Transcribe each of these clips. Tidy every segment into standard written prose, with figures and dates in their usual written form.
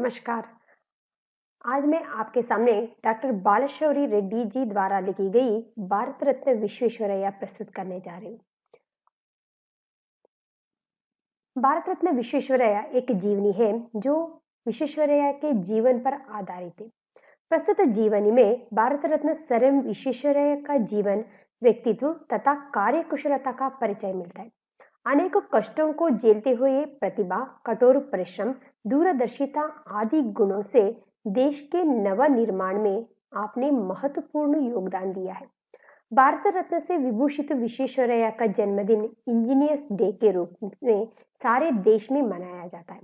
नमस्कार। आज मैं आपके सामने डॉक्टर बालशौरी रेड्डी जी द्वारा लिखी गई भारत रत्न विश्वेश्वरैया प्रस्तुत करने जा रही हूँ। भारत रत्न विश्वेश्वरैया एक जीवनी है जो विश्वेश्वरैया के जीवन पर आधारित है। प्रस्तुत जीवनी में भारत रत्न सर एम विश्वेश्वरैया का जीवन, व्यक्तित्व तथा कार्यकुशलता का परिचय मिलता है। अनेकों कष्टों को झेलते हुए प्रतिभा, कठोर परिश्रम, दूरदर्शिता आदि गुणों से देश के नवनिर्माण में आपने महत्वपूर्ण योगदान दिया है। भारत रत्न से विभूषित विश्वेश्वरैया का जन्मदिन इंजीनियर्स डे के रूप में सारे देश में मनाया जाता है।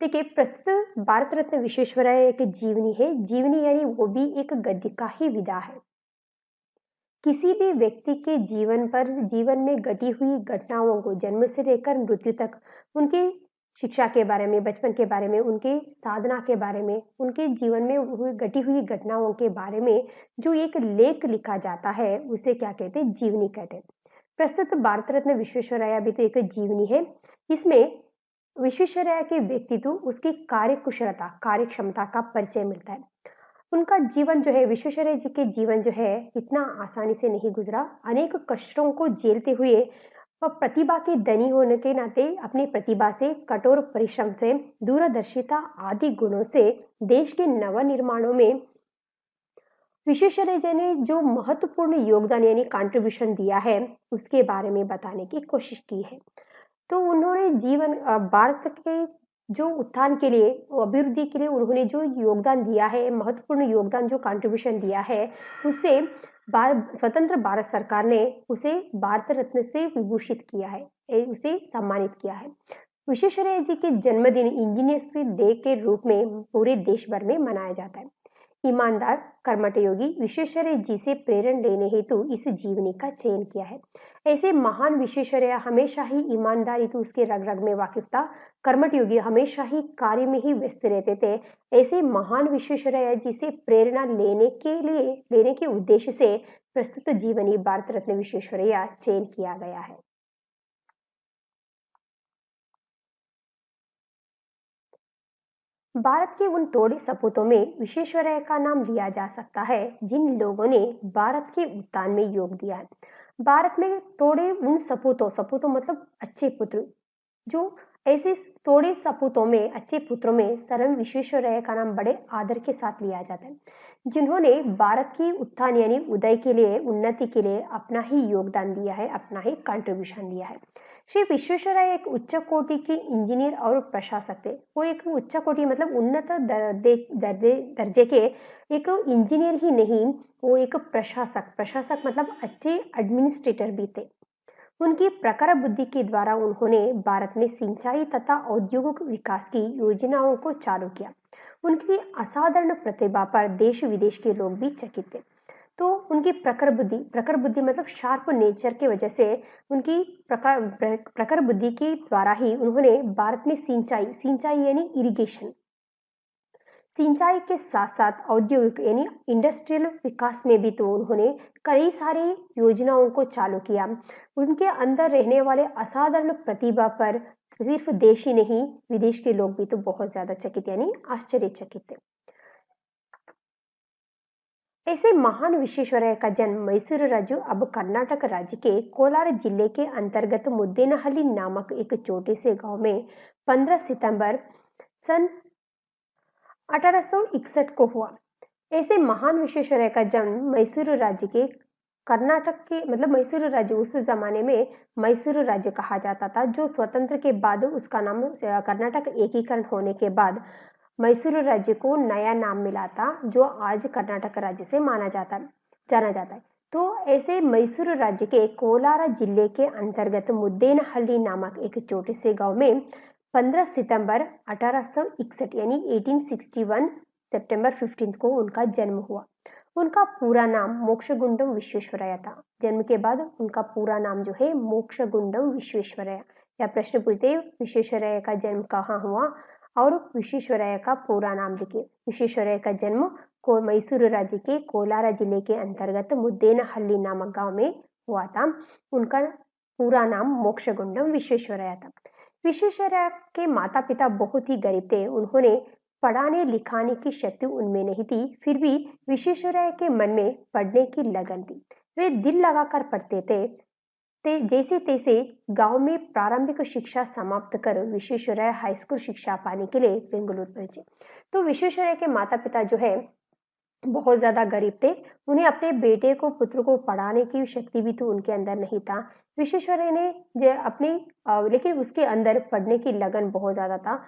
देखिए, प्रस्तुत भारत रत्न विश्वेश्वरैया एक जीवनी है। जीवनी यानी वो भी एक गद्य का ही विधा है। किसी भी व्यक्ति के जीवन में घटी हुई घटनाओं को जन्म से लेकर मृत्यु तक, उनकी शिक्षा के बारे में, बचपन के बारे में, उनके साधना के बारे में, उनके जीवन में घटी हुई घटनाओं के बारे में जो एक लेख लिखा जाता है उसे क्या कहते हैं? जीवनी कहते हैं। प्रस्तुत भारत रत्न विश्वेश्वरैया भी तो एक जीवनी है। इसमें विश्वेश्वरैया के व्यक्तित्व, उसकी कार्यकुशलता, कार्यक्षमता का परिचय मिलता है। उनका जीवन जो है, विश्वेश्वरैया जी के जीवन जो है, इतना आसानी से नहीं गुजरा। अनेक कष्टों को झेलते हुए वह प्रतिभा के धनी होने के नाते अपनी प्रतिभा से, कठोर परिश्रम से, दूरदर्शिता आदि गुणों से देश के नवनिर्माणों में विश्वेश्वरैया जी ने जो महत्वपूर्ण योगदान यानी कंट्रीब्यूशन दिया है उसके बारे में बताने की कोशिश की है। तो उन्होंने भारत के जो उत्थान के लिए, अभिवृद्धि के लिए उन्होंने जो योगदान दिया है, महत्वपूर्ण योगदान जो कंट्रीब्यूशन दिया है, उससे स्वतंत्र भारत सरकार ने उसे भारत रत्न से विभूषित किया है, उसे सम्मानित किया है। विश्वेश्वरैया जी के जन्मदिन इंजीनियर्स डे के रूप में पूरे देश भर में मनाया जाता है। ईमानदार, कर्मठ योगी विश्वेश्वरैया जी से प्रेरणा लेने हेतु इस जीवनी का चयन किया है। ऐसे महान विश्वेश्वरैया हमेशा ही ईमानदारी तो उसके रग रग में वाकिफ था, कर्मठ योगी हमेशा ही कार्य में ही व्यस्त रहते थे। ऐसे महान विश्वेश्वरैया जी से प्रेरणा लेने के उद्देश्य से प्रस्तुत जीवनी भारत रत्न विश्वेश्वरैया चयन किया गया है। भारत के उन थोड़े सपूतों में विश्वेश्वरैया का नाम लिया जा सकता है जिन लोगों ने भारत के उत्थान में योग दिया है। भारत में थोड़े उन सपूतों मतलब अच्छे पुत्र, जो ऐसे थोड़े सपूतों में, अच्छे पुत्रों में सर एम विश्वेश्वरैया का नाम बड़े आदर के साथ लिया जाता है, जिन्होंने भारत की उत्थान यानी उदय के लिए, उन्नति के लिए अपना ही योगदान दिया है, अपना ही कंट्रीब्यूशन दिया है। श्री विश्वेश्वरैया एक उच्च कोटि के इंजीनियर और प्रशासक थे। वो एक उच्च कोटि मतलब उन्नत दर्जे के एक इंजीनियर ही नहीं, वो एक प्रशासक मतलब अच्छे एडमिनिस्ट्रेटर भी थे। उनकी प्रखर बुद्धि के द्वारा उन्होंने भारत में सिंचाई तथा औद्योगिक विकास की योजनाओं को चालू किया। उनकी असाधारण प्रतिभा पर देश विदेश के लोग भी चकित थे। तो उनकी प्रखर बुद्धि मतलब शार्प नेचर की वजह से, उनकी प्रखर बुद्धि के द्वारा ही उन्होंने भारत में सिंचाई यानी इरिगेशन, सिंचाई के साथ साथ औद्योगिक यानी इंडस्ट्रियल विकास में भी तो उन्होंने कई सारी योजनाओं को चालू किया। उनके अंदर रहने वाले असाधारण प्रतिभा पर सिर्फ देश ही नहीं, विदेश के लोग भी तो बहुत ज्यादा चकित यानी आश्चर्यचकित थे। ऐसे महान विश्वेश्वरैया का जन्म मैसूर राज्य, अब कर्नाटक राज्य के कोलार जिले के अंतर्गत मुद्देनहल्ली नामक एक छोटे से गांव में 15 सितंबर सन 1861 को हुआ। ऐसे महान विश्वेश्वरैया का जन्म मैसूर राज्य के, कर्नाटक के मतलब मैसूर राज्य उस जमाने में मैसूर राज्य कहा जाता था, जो स्वतंत्र के बाद उसका नाम कर्नाटक एकीकरण होने के बाद मैसूर राज्य को नया नाम मिला था, जो आज कर्नाटक राज्य से जाना जाता है। तो ऐसे मैसूर राज्य के कोलार जिले के अंतर्गत मुद्देनहल्ली नामक एक छोटे से गांव में 15 सितंबर 1861 यानी 1861 सितंबर 15 को उनका जन्म हुआ। उनका पूरा नाम मोक्षगुंडम विश्वेश्वरैया था। जन्म के बाद उनका पूरा नाम जो है मोक्षगुंडम विश्वेश्वरैया। या प्रश्न पूछते, विश्वेश्वरैया का जन्म कहाँ हुआ और विश्वेश्वरैया का पूरा नाम लिखिए। विश्वेश्वरैया का जन्म मैसूर राज्य के कोलार जिले के अंतर्गत मुद्देनहल्ली नामक गांव में हुआ था। उनका पूरा नाम मोक्षगुंडम विश्वेश्वरैया था। विश्वेश्वरैया के माता पिता बहुत ही गरीब थे। उन्होंने पढ़ाने लिखाने की शक्ति उनमें नहीं थी, फिर भी विश्वेश्वरैया के मन में पढ़ने की लगन थी। वे दिल लगाकर पढ़ते थे। जैसे तैसे गांव में प्रारंभिक शिक्षा समाप्त कर विश्वेश्वरैया हाई स्कूल शिक्षा पाने के लिए बेंगलुरु पहुंचे। तो विश्वेश्वरैया के माता पिता जो है बहुत ज़्यादा गरीब थे। उन्हें अपने बेटे को, पुत्र को पढ़ाने की शक्ति भी तो उनके अंदर नहीं था। विश्वेश्वरैया ने लेकिन उसके अंदर पढ़ने की लगन बहुत ज़्यादा था।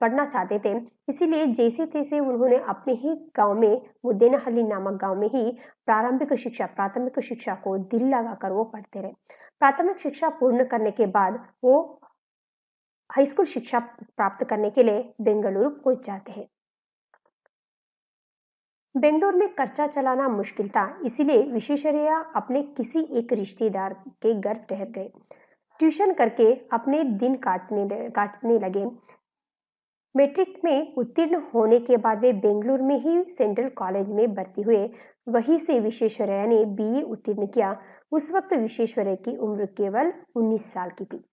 पढ़ना चाहते थे। इसीलिए जैसे-तैसे उन्होंने अपने ही गाँव में, मुद्देनहल्ली नामक गाँव में ही प्राथमिक शिक्षा को दिल लगाकर वो पढ़ते रहे। प्राथमिक शिक्षा पूर्ण करने के बाद वो हाई स्कूल शिक्षा प्राप्त करने के लिए बेंगलुरु पहुँच जाते हैं। बेंगलोर में खर्चा चलाना मुश्किल था, इसीलिए विश्वेश्वरैया अपने किसी एक रिश्तेदार के घर ठहर गए। ट्यूशन करके अपने दिन काटने लगे। मैट्रिक में उत्तीर्ण होने के बाद वे बेंगलुरु में ही सेंट्रल कॉलेज में भर्ती हुए। वहीं से विश्वेश्वरैया ने बीए उत्तीर्ण किया। उस वक्त विश्वेश्वरैया की उम्र केवल 19 साल की थी।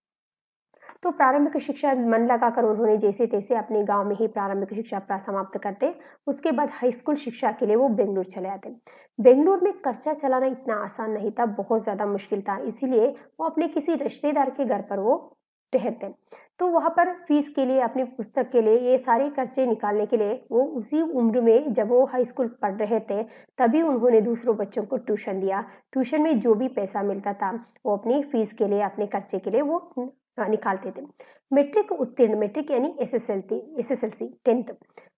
तो प्रारंभिक शिक्षा मन लगाकर उन्होंने जैसे तैसे अपने गांव में ही प्रारंभिक शिक्षा समाप्त करते। उसके बाद हाई स्कूल शिक्षा के लिए वो बेंगलुरु चले आते। बेंगलुरु में खर्चा चलाना इतना आसान नहीं था, बहुत ज़्यादा मुश्किल था, इसीलिए वो अपने किसी रिश्तेदार के घर पर वो ठहरते। तो वहाँ पर फीस के लिए, अपनी पुस्तक के लिए, ये सारे खर्चे निकालने के लिए वो उसी उम्र में, जब वो हाई स्कूल पढ़ रहे थे, तभी उन्होंने दूसरों बच्चों को ट्यूशन दिया। ट्यूशन में जो भी पैसा मिलता था वो अपनी फीस के लिए, अपने खर्चे के लिए वो निकालते थे। मैट्रिक यानी एसएसएलसी 10th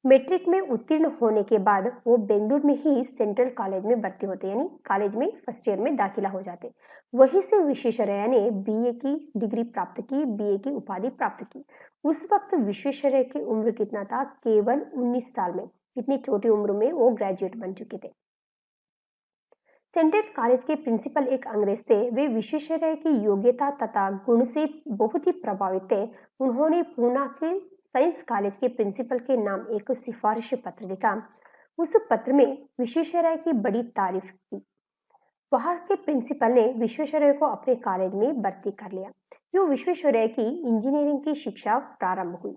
मैट्रिक में उत्तीर्ण होने के बाद वो बेंगलुरु में ही सेंट्रल कॉलेज में भर्ती होते, यानी कॉलेज में फर्स्ट ईयर में दाखिला हो जाते। वहीं से विश्वेश्वरैया ने बीए की डिग्री प्राप्त की, बीए की उपाधि प्राप्त की। उस वक्त विश्वेश्वरैया की उम्र कितना था? केवल 19 साल में। इतनी छोटी उम्र में वो ग्रेजुएट बन चुके थे। सेंट्रल कॉलेज के प्रिंसिपल एक अंग्रेज थे। वे विश्वेश्वरैया की योग्यता तथा गुण से बहुत ही प्रभावित थे। उन्होंने पूना के साइंस कॉलेज के प्रिंसिपल के नाम एक सिफारिश पत्र लिखा। उस पत्र में विश्वेश्वरैया की बड़ी तारीफ की। वहां के प्रिंसिपल ने विश्वेश्वरैया को अपने कॉलेज में भर्ती कर लिया। यूं विश्वेश्वरैया की इंजीनियरिंग की शिक्षा प्रारंभ हुई।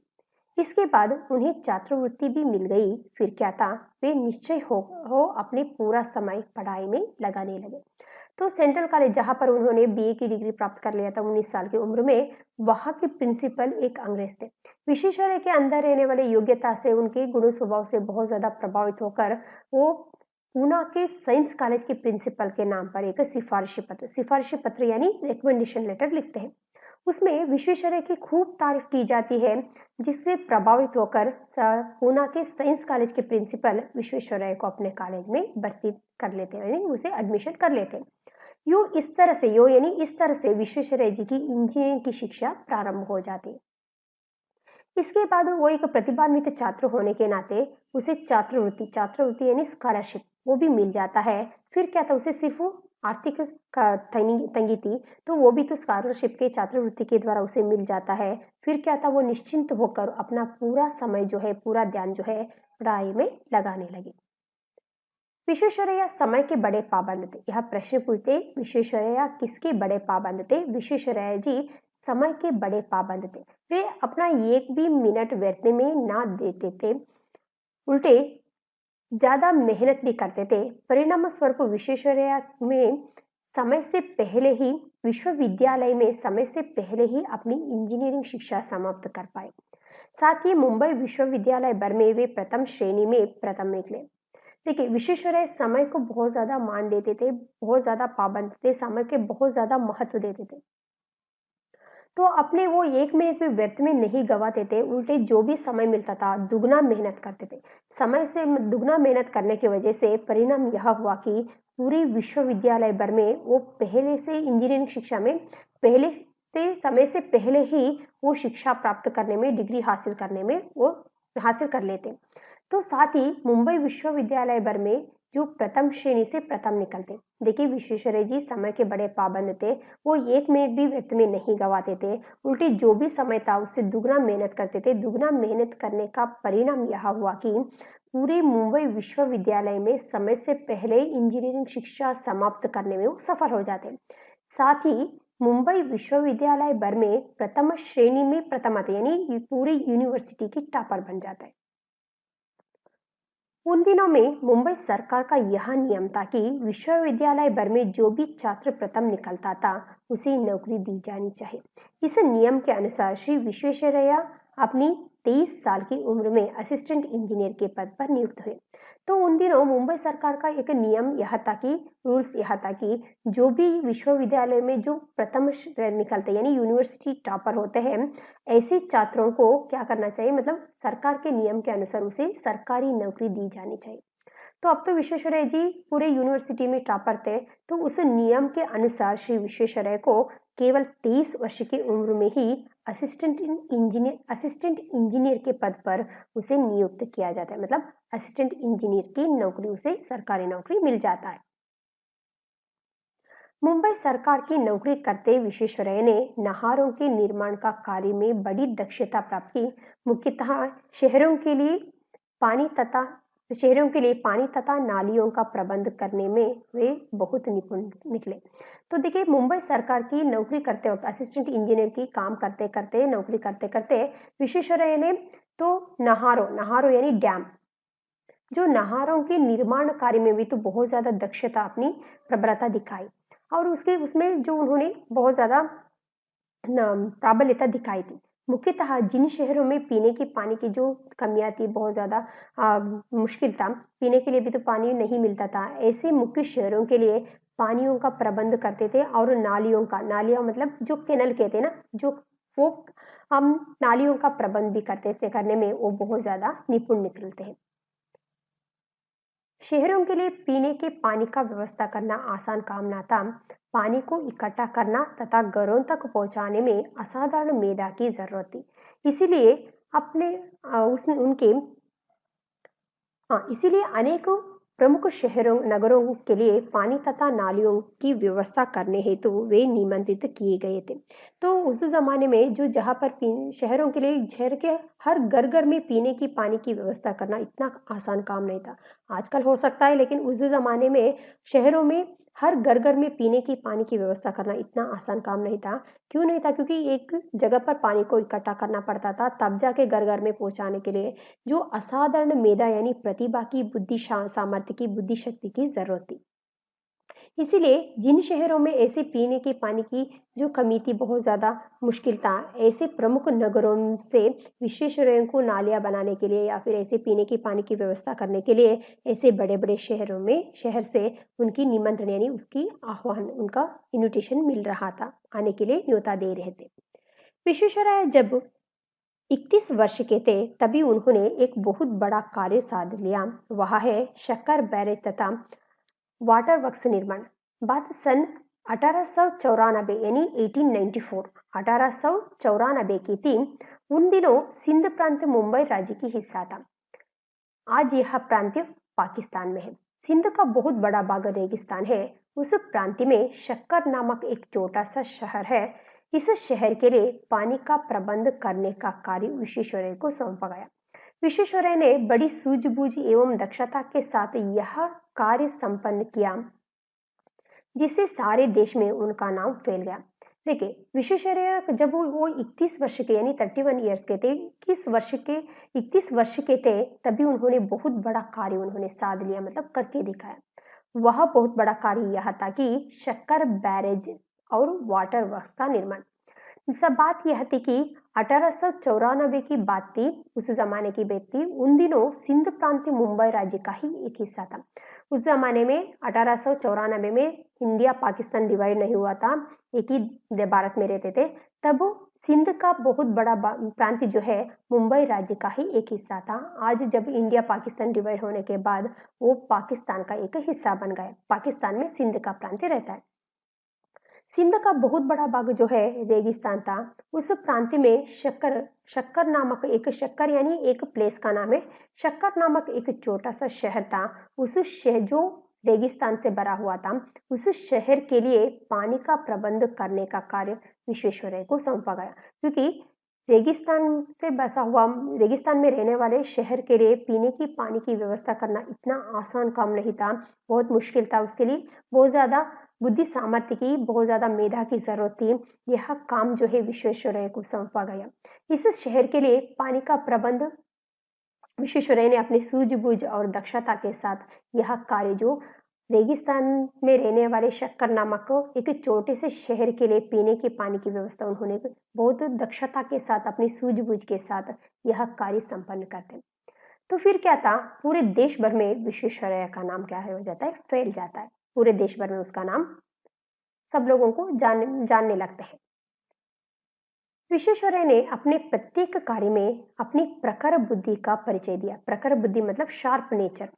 इसके बाद उन्हें छात्रवृत्ति भी मिल गई। फिर क्या था, वे निश्चय हो अपने पूरा समय पढ़ाई में लगाने लगे। तो सेंट्रल कॉलेज, जहां पर उन्होंने बीए की डिग्री प्राप्त कर लिया था 19 साल की उम्र में, वहां के प्रिंसिपल एक अंग्रेज थे। विश्वेश्वरैया के अंदर रहने वाले योग्यता से, उनके गुण स्वभाव से बहुत ज्यादा प्रभावित होकर वो पूना के साइंस कॉलेज के प्रिंसिपल के नाम पर एक सिफारिशी पत्र यानी रिकमेंडेशन लेटर लिखते हैं। उसमें विश्वेश्वरैया की खूब तारीफ की जाती है, जिससे प्रभावित होकर पूना के साइंस कॉलेज के प्रिंसिपल विश्वेश्वरैया को अपने कॉलेज में भर्ती कर लेते हैं, यानी उसे एडमिशन कर लेते हैं। इस तरह से विश्वेश्वरैया जी की इंजीनियरिंग की शिक्षा प्रारंभ हो जाती है। इसके बाद वो एक प्रतिभान्वित छात्र होने के नाते उसे छात्रवृत्ति यानी स्कॉलरशिप वो भी मिल जाता है। फिर क्या था, उसे सिर्फ आर्थिक तंगी थी, तो वो भी तो स्कॉलरशिप के, छात्रवृत्ति के द्वारा उसे मिल जाता है। फिर क्या था, वो निश्चिंत होकर अपना पूरा समय जो है, पूरा ध्यान जो है पढ़ाई में लगाने लगे। विश्वेश्वरैया समय के बड़े पाबंद थे। यह प्रश्न पूछते, विश्वेश्वरैया किसके बड़े पाबंद थे? विश्वेश्वरैया जी समय के बड़े पाबंद थे। वे अपना एक भी मिनट व्यर्थ में ना देते थे, उल्टे ज्यादा मेहनत भी करते थे। परिणाम स्वरूप विश्वेश्वरैया में समय से पहले ही विश्वविद्यालय में समय से पहले ही अपनी इंजीनियरिंग शिक्षा समाप्त कर पाए। साथ ही मुंबई विश्वविद्यालय भर में वे प्रथम श्रेणी में प्रथम निकले। देखिए, विश्वेश्वरैया समय को बहुत ज्यादा मान देते थे, बहुत ज्यादा पाबंद थे, समय के बहुत ज्यादा महत्व देते थे। तो अपने वो एक मिनट भी व्यर्थ में नहीं गवाते थे, उल्टे जो भी समय मिलता था दुगना मेहनत करते थे। समय से दुगना मेहनत करने की वजह से परिणाम यह हुआ कि पूरे विश्वविद्यालय भर में वो पहले से इंजीनियरिंग शिक्षा में पहले से समय से पहले ही वो शिक्षा प्राप्त करने में, डिग्री हासिल करने में वो हासिल कर लेते। तो साथ ही मुंबई विश्वविद्यालय भर में जो प्रथम श्रेणी से प्रथम निकलते। देखिए, विश्वेश्वरैया जी समय के बड़े पाबंद थे। वो एक मिनट भी व्यर्थ में नहीं गवाते थे, उल्टे जो भी समय था उससे दुगना मेहनत करते थे। दुगना मेहनत करने का परिणाम यह हुआ कि पूरे मुंबई विश्वविद्यालय में समय से पहले इंजीनियरिंग शिक्षा समाप्त करने में वो सफल हो जाते। साथ ही मुंबई विश्वविद्यालय भर में प्रथम श्रेणी में प्रथम आता, यानी पूरी यूनिवर्सिटी की टॉपर बन जाता है। उन दिनों में मुंबई सरकार का यह नियम था कि विश्वविद्यालय भर में जो भी छात्र प्रथम निकलता था उसे नौकरी दी जानी चाहिए। इस नियम के अनुसार श्री विश्वेश्वरैया अपनी 23 साल की उम्र में असिस्टेंट इंजीनियर के पद पर नियुक्त हुए। तो उन दिनों मुंबई सरकार का एक नियम यह था कि रूल्स यह था कि जो भी विश्वविद्यालय में जो प्रथम निकलते यानी यूनिवर्सिटी टॉपर होते हैं, ऐसे छात्रों को क्या करना चाहिए, मतलब सरकार के नियम के अनुसार उसे सरकारी नौकरी दी जानी चाहिए। तो अब तो विश्वेश्वरैया जी पूरे यूनिवर्सिटी में टॉपर थे, तो उस नियम के अनुसार श्री विश्वेश्वरैया को केवल 23 वर्ष की उम्र में ही असिस्टेंट इंजीनियर के पद पर उसे नियुक्त किया जाता है, मतलब असिस्टेंट इंजीनियर की नौकरी, उसे सरकारी नौकरी मिल जाता है। मुंबई सरकार की नौकरी करते विश्वेश्वरैया ने नहरों के निर्माण का कार्य में बड़ी दक्षता प्राप्त की। मुख्यतः शहरों के लिए पानी तथा नालियों का प्रबंध करने में वे बहुत निपुण निकले। तो देखिए, मुंबई सरकार की नौकरी करते वक्त असिस्टेंट इंजीनियर की काम करते करते नौकरी करते करते विश्वेश्वरैया ने तो नहारों यानी डैम, जो नहरों के निर्माण कार्य में भी तो बहुत ज्यादा दक्षता अपनी प्रबलता दिखाई, और उसमें जो उन्होंने बहुत ज्यादा प्राबल्यता दिखाई थी। मुख्यतः जिन शहरों में पीने के पानी की जो कमियां थी, बहुत ज्यादा मुश्किल था, पीने के लिए भी तो पानी नहीं मिलता था, ऐसे मुख्य शहरों के लिए पानियों का प्रबंध करते थे। और नालियां मतलब जो केनल कहते हैं ना, जो वो हम नालियों का प्रबंध भी करते थे, करने में वो बहुत ज्यादा निपुण निकलते हैं। शहरों के लिए पीने के पानी का व्यवस्था करना आसान काम ना था। पानी को इकट्ठा करना तथा घरों तक पहुंचाने में असाधारण मेधा की जरूरत थी। इसीलिए अपने उसने उनके इसीलिए अनेक प्रमुख शहरों नगरों के लिए पानी तथा नालियों की व्यवस्था करने हेतु वे निमंत्रित किए गए थे। तो उस जमाने में जो जहाँ पर शहरों के लिए शहर के हर घर घर में पीने की पानी की व्यवस्था करना इतना आसान काम नहीं था। आजकल हो सकता है, लेकिन उस जमाने में शहरों में हर घर घर में पीने की पानी की व्यवस्था करना इतना आसान काम नहीं था। क्यों नहीं था? क्योंकि एक जगह पर पानी को इकट्ठा करना पड़ता था, तब जाके घर घर में पहुंचाने के लिए जो असाधारण मेधा यानी प्रतिभा की सामर्थ्य की बुद्धि शक्ति की जरूरत थी। इसीलिए जिन शहरों में ऐसे पीने के पानी की जो कमी थी, बहुत ज्यादा मुश्किल था, ऐसे प्रमुख नगरों से विश्वेश्वरैया को नालियां बनाने के लिए या फिर ऐसे पीने के पानी की व्यवस्था करने के लिए ऐसे बड़े बड़े शहर से उनकी निमंत्रण यानी उसकी आह्वान, उनका इन्विटेशन मिल रहा था, आने के लिए न्योता दे रहे थे। विश्वेश्वरैया जब 31 वर्ष के थे तभी उन्होंने एक बहुत बड़ा कार्य साध लिया, वह है शक्कर बैरेज तथा वाटर वर्क्स निर्माण। बात सन 1894 यानी 1894 की थी। उन दिनों सिंध प्रांत मुंबई राज्य की हिस्सा था। आज यह प्रांत पाकिस्तान में है। सिंध का बहुत बड़ा भाग रेगिस्तान है। उस प्रांत में शक्कर नामक एक छोटा सा शहर है। इस शहर के लिए पानी का प्रबंध करने का कार्य विश्वेश्वरैया को सौंपा गया। विश्वेश्वरैया ने बड़ी सूझबूझ एवं दक्षता के साथ यह कार्य संपन्न किया, जिससे सारे देश में उनका नाम फैल गया। देखिए, विश्वेश्वरैया जब वो 31 वर्ष के यानी 31 ईयर्स के थे, 31 वर्ष के थे, तभी उन्होंने बहुत बड़ा कार्य उन्होंने साध लिया, मतलब करके दिखाया। वह बहुत बड़ा कार्य यह था कि शक्कर बैरेज और वाटर वर्क्स का निर्माण। सब बात यह थी कि 1894 की बात थी, उस जमाने की बात थी। उन दिनों सिंध प्रांत मुंबई राज्य का ही एक हिस्सा था। उस जमाने में 1894 में इंडिया पाकिस्तान डिवाइड नहीं हुआ था, एक ही भारत में रहते थे। तब सिंध का बहुत बड़ा प्रांत जो है मुंबई राज्य का ही एक हिस्सा था। आज जब इंडिया पाकिस्तान डिवाइड होने के बाद वो पाकिस्तान का एक हिस्सा बन गया। पाकिस्तान में सिंध का प्रांत रहता है। सिंध का बहुत बड़ा भाग जो है रेगिस्तान था। उस प्रांत में शक्कर नामक एक, शक्कर यानी एक प्लेस का नाम है, शक्कर नामक एक छोटा सा शहर था। उस शहर जो रेगिस्तान से भरा हुआ था, उस शहर के लिए पानी का प्रबंध करने का कार्य विश्वेश्वरैया को सौंपा गया। क्योंकि रेगिस्तान से बसा हुआ, रेगिस्तान में रहने वाले शहर के लिए पीने की पानी की व्यवस्था करना इतना आसान काम नहीं था, बहुत मुश्किल था। उसके लिए बहुत ज्यादा बुद्धि सामर्थ्य की, बहुत ज़्यादा मेधा की ज़रूरत थी। यह काम जो है विश्वेश्वरैया को सौंपा गया। इस शहर के लिए पानी का प्रबंध विश्वेश्वरैया ने अपनी सूझबूझ और दक्षता के साथ यह कार्य, जो रेगिस्तान में रहने वाले शक्कर नामक एक छोटे से शहर के लिए पीने के पानी की व्यवस्था उन्होंने बहुत दक्षता के साथ, अपनी सूझबूझ के साथ यह कार्य संपन्न करते। तो फिर क्या था, पूरे देश भर में विश्वेश्वरैया का नाम क्या है हो जाता है, फैल जाता है। पूरे देश भर में उसका नाम सब लोगों को जानने लगते हैं। विश्वेश्वरैया ने अपने प्रत्येक कार्य में अपनी प्रखर बुद्धि का परिचय दिया। प्रखर बुद्धि मतलब शार्प नेचर,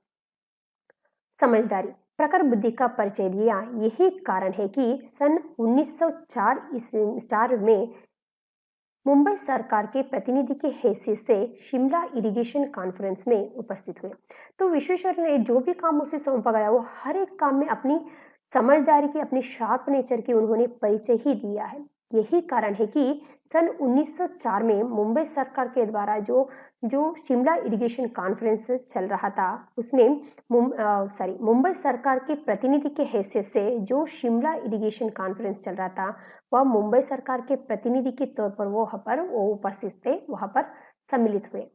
समझदारी, प्रखर बुद्धि का परिचय दिया। यही कारण है कि सन 1904 में मुंबई सरकार के प्रतिनिधि के हैसियत से शिमला इरिगेशन कॉन्फ्रेंस में उपस्थित हुए। तो विश्वेश्वरैया ने जो भी काम उसे सौंपा गया, वो हर एक काम में अपनी समझदारी की, अपनी शार्प नेचर की उन्होंने परिचय ही दिया है। यही कारण है कि सन 1904 में मुंबई सरकार के द्वारा जो जो शिमला इरिगेशन कॉन्फ्रेंस चल रहा था, उसमें मुंबई सरकार के प्रतिनिधि के हैसियत से जो शिमला इरिगेशन कॉन्फ्रेंस चल रहा था, वह मुंबई सरकार के प्रतिनिधि के तौर पर वो उपस्थित थे, वहां पर सम्मिलित हुए।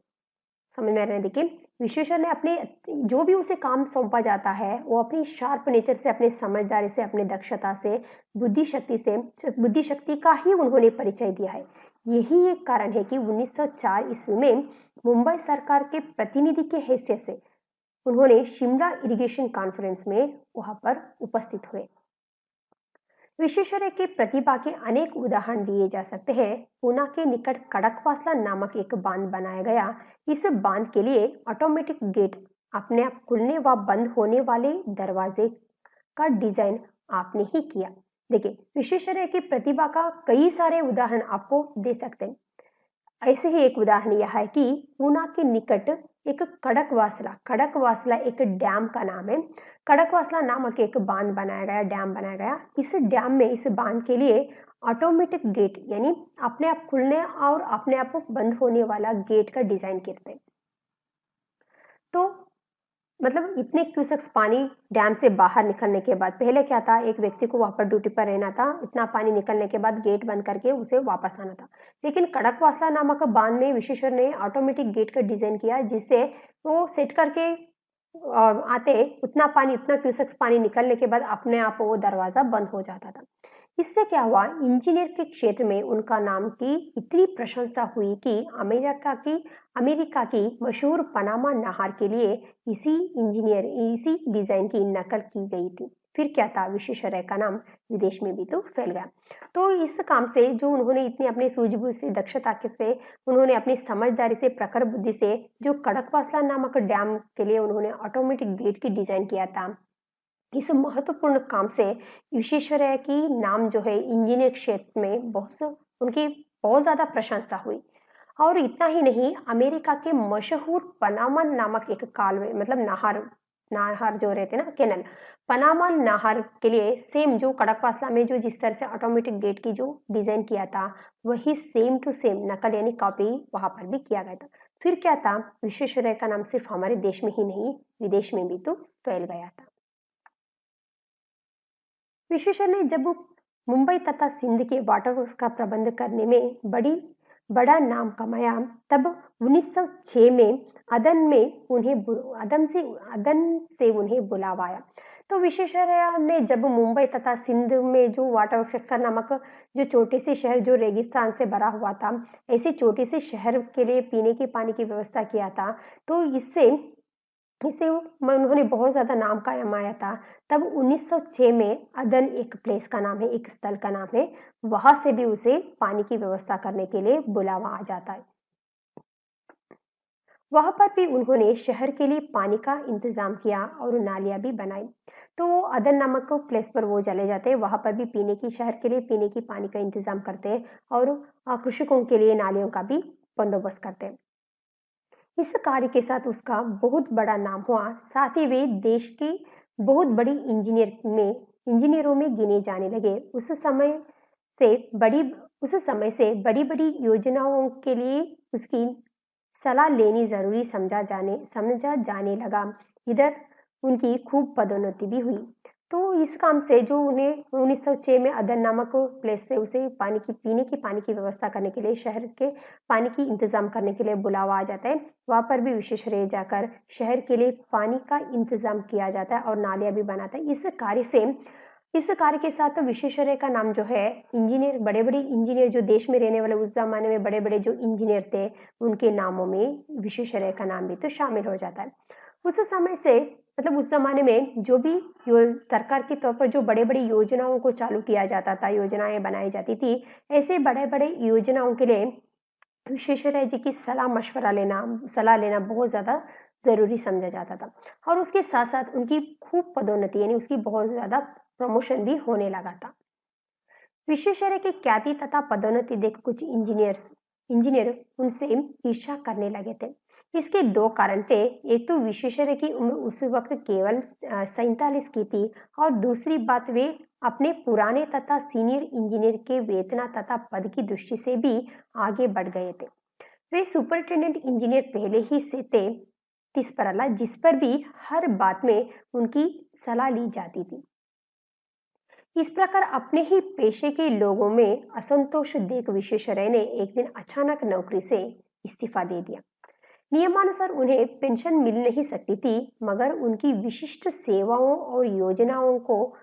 समझ में आ रहा है? देखिए, विश्वेश्वरैया ने अपने जो भी उसे काम सौंपा जाता है, वो अपनी शार्प नेचर से, अपने समझदारी से, अपने दक्षता से, बुद्धि शक्ति का ही उन्होंने परिचय दिया है। यही एक कारण है कि 1904 ईस्वी में मुंबई सरकार के प्रतिनिधि के हैसियत से उन्होंने शिमला इरिगेशन कॉन्फ्रेंस में वहां पर उपस्थित हुए। विश्वेश्वरैया की प्रतिभा के अनेक उदाहरण दिए जा सकते हैं। पूना के निकट खड़कवासला नामक एक बांध बनाया गया। इस बांध के लिए ऑटोमेटिक गेट, अपने आप खुलने व बंद होने वाले दरवाजे का डिजाइन आपने ही किया। देखिए, विश्वेश्वरैया की प्रतिभा का कई सारे उदाहरण आपको दे सकते हैं। ऐसे ही एक उदाहरण यह है कि पूना के निकट एक खड़कवासला एक डैम का नाम है। खड़कवासला नामक एक बांध बनाया गया, डैम बनाया गया। इस डैम में, इस बांध के लिए ऑटोमेटिक गेट, यानी अपने आप खुलने और अपने आप बंद होने वाला गेट का डिजाइन करते हैं। तो मतलब इतने क्यूसेक्स पानी डैम से बाहर निकलने के बाद, पहले क्या था, एक व्यक्ति को वहां पर ड्यूटी पर रहना था, इतना पानी निकलने के बाद गेट बंद करके उसे वापस आना था। लेकिन खड़कवासला नामक बांध में विश्वेश्वरैया ने ऑटोमेटिक गेट का डिजाइन किया, जिससे वो सेट करके आते उतना पानी, उतना क्यूसेक्स पानी निकलने के बाद अपने आप वो दरवाजा बंद हो जाता था। इससे क्या हुआ, इंजीनियर के क्षेत्र में उनका नाम की इतनी प्रशंसा हुई कि अमेरिका की मशहूर पनामा नहर के लिए इसी डिजाइन की नकल की गई थी। फिर क्या था, विश्वेश्वरैया का नाम विदेश में भी तो फैल गया। तो इस काम से, जो उन्होंने इतनी अपनी सूझबूझ से, दक्षता के से, उन्होंने अपनी समझदारी से, प्रखर बुद्धि से, जो खड़कवासला नामक डैम के लिए उन्होंने ऑटोमेटिक गेट की डिजाइन किया था, इस महत्वपूर्ण काम से विश्वेश्वरैया की नाम जो है इंजीनियर क्षेत्र में उनकी बहुत ज्यादा प्रशंसा हुई। और इतना ही नहीं, अमेरिका के मशहूर पनामा नामक एक कालवे, मतलब नहर नहर जो रहते ना, कैनल, पनामा नहर के लिए सेम, जो खड़कवासला में जो जिस तरह से ऑटोमेटिक गेट की जो डिजाइन किया था, वही सेम टू सेम नकल यानी कॉपी वहां पर भी किया गया था। फिर क्या था, विश्वेश्वरैया का नाम सिर्फ हमारे देश में ही नहीं, विदेश में भी तो फैल गया था। विश्वेश्वरैया ने जब मुंबई तथा सिंध के वाटर वर्क्स का प्रबंध करने में बड़ा नाम कमाया, तब 1906 में अदन से उन्हें बुलावा आया। तो विश्वेश्वरैया ने जब मुंबई तथा सिंध में जो वाटर वर्क्स शक्कर नामक जो छोटे से शहर, जो रेगिस्तान से भरा हुआ था, ऐसे छोटे से शहर के लिए पीने के पानी की व्यवस्था किया था, तो इससे इसे उन्होंने बहुत ज्यादा नाम कमाया था। तब 1906 में अदन एक प्लेस का नाम है, एक स्थल का नाम है, वहां से भी उसे पानी की व्यवस्था करने के लिए बुलावा आ जाता है। वहां पर भी उन्होंने शहर के लिए पानी का इंतजाम किया और नालियां भी बनाई। तो वो अदन नामक प्लेस पर वो चले जाते हैं, वहां पर भी शहर के लिए पीने की पानी का इंतजाम करते हैं और कृषकों के लिए नालियों का भी बंदोबस्त करते हैं। इस कार्य के साथ उसका बहुत बड़ा नाम हुआ। साथ ही वे देश की बहुत बड़ी इंजीनियरों में गिने जाने लगे। से बड़ी उस समय से बड़ी-बड़ी योजनाओं के लिए उसकी सलाह लेनी जरूरी समझा जाने लगा। इधर उनकी खूब पदोन्नति भी हुई। तो इस काम से जो उन्हें 1906 में अदन नामक प्लेस से उसे पानी की व्यवस्था करने के लिए शहर के पानी की इंतजाम करने के लिए बुलावा आ जाता है। वहां पर भी विश्वेश्वरैया जाकर शहर के लिए पानी का इंतजाम किया जाता है और नालियां भी बनाता है। इस कार्य के साथ विश्वेश्वरैया का नाम जो है, इंजीनियर, बड़े बड़े इंजीनियर जो देश में रहने वाले उस जमाने में बड़े बड़े जो इंजीनियर थे, उनके नामों में विश्वेश्वरैया का नाम भी तो शामिल हो जाता है। उस समय से मतलब उस जमाने में जो भी सरकार के तौर पर जो बड़े बड़ी योजनाओं को चालू किया जाता था, योजनाएं बनाई जाती थी, ऐसे बड़े बड़े योजनाओं के लिए विश्वेश्वरैया जी की सलाह लेना बहुत ज्यादा जरूरी समझा जाता था। और उसके साथ साथ उनकी खूब पदोन्नति यानी उसकी बहुत ज्यादा प्रमोशन भी होने लगा था। विश्वेश्वरैया की ख्याति तथा पदोन्नति देख कुछ इंजीनियर उनसे ईर्ष्या करने लगे थे। इसके दो कारण थे। एक तो विश्वेश्वरैया की उम्र उस वक्त केवल 47 की थी और दूसरी बात, वे अपने पुराने तथा सीनियर इंजीनियर के वेतना तथा पद की दृष्टि से भी आगे बढ़ गए थे। वे सुपरिटेंडेंट इंजीनियर पहले ही से थे तिस्परला, जिस पर भी हर बात में उनकी सलाह ली जाती थी। इस प्रकार अपने ही पेशे के लोगों में असंतोष देख विश्वेश्वरैया ने एक दिन अचानक नौकरी से इस्तीफा दे दिया। नियमानुसार उन्हें पेंशन मिल नहीं सकती थी, मगर उनकी विशिष्ट सेवाओं और योजनाओं को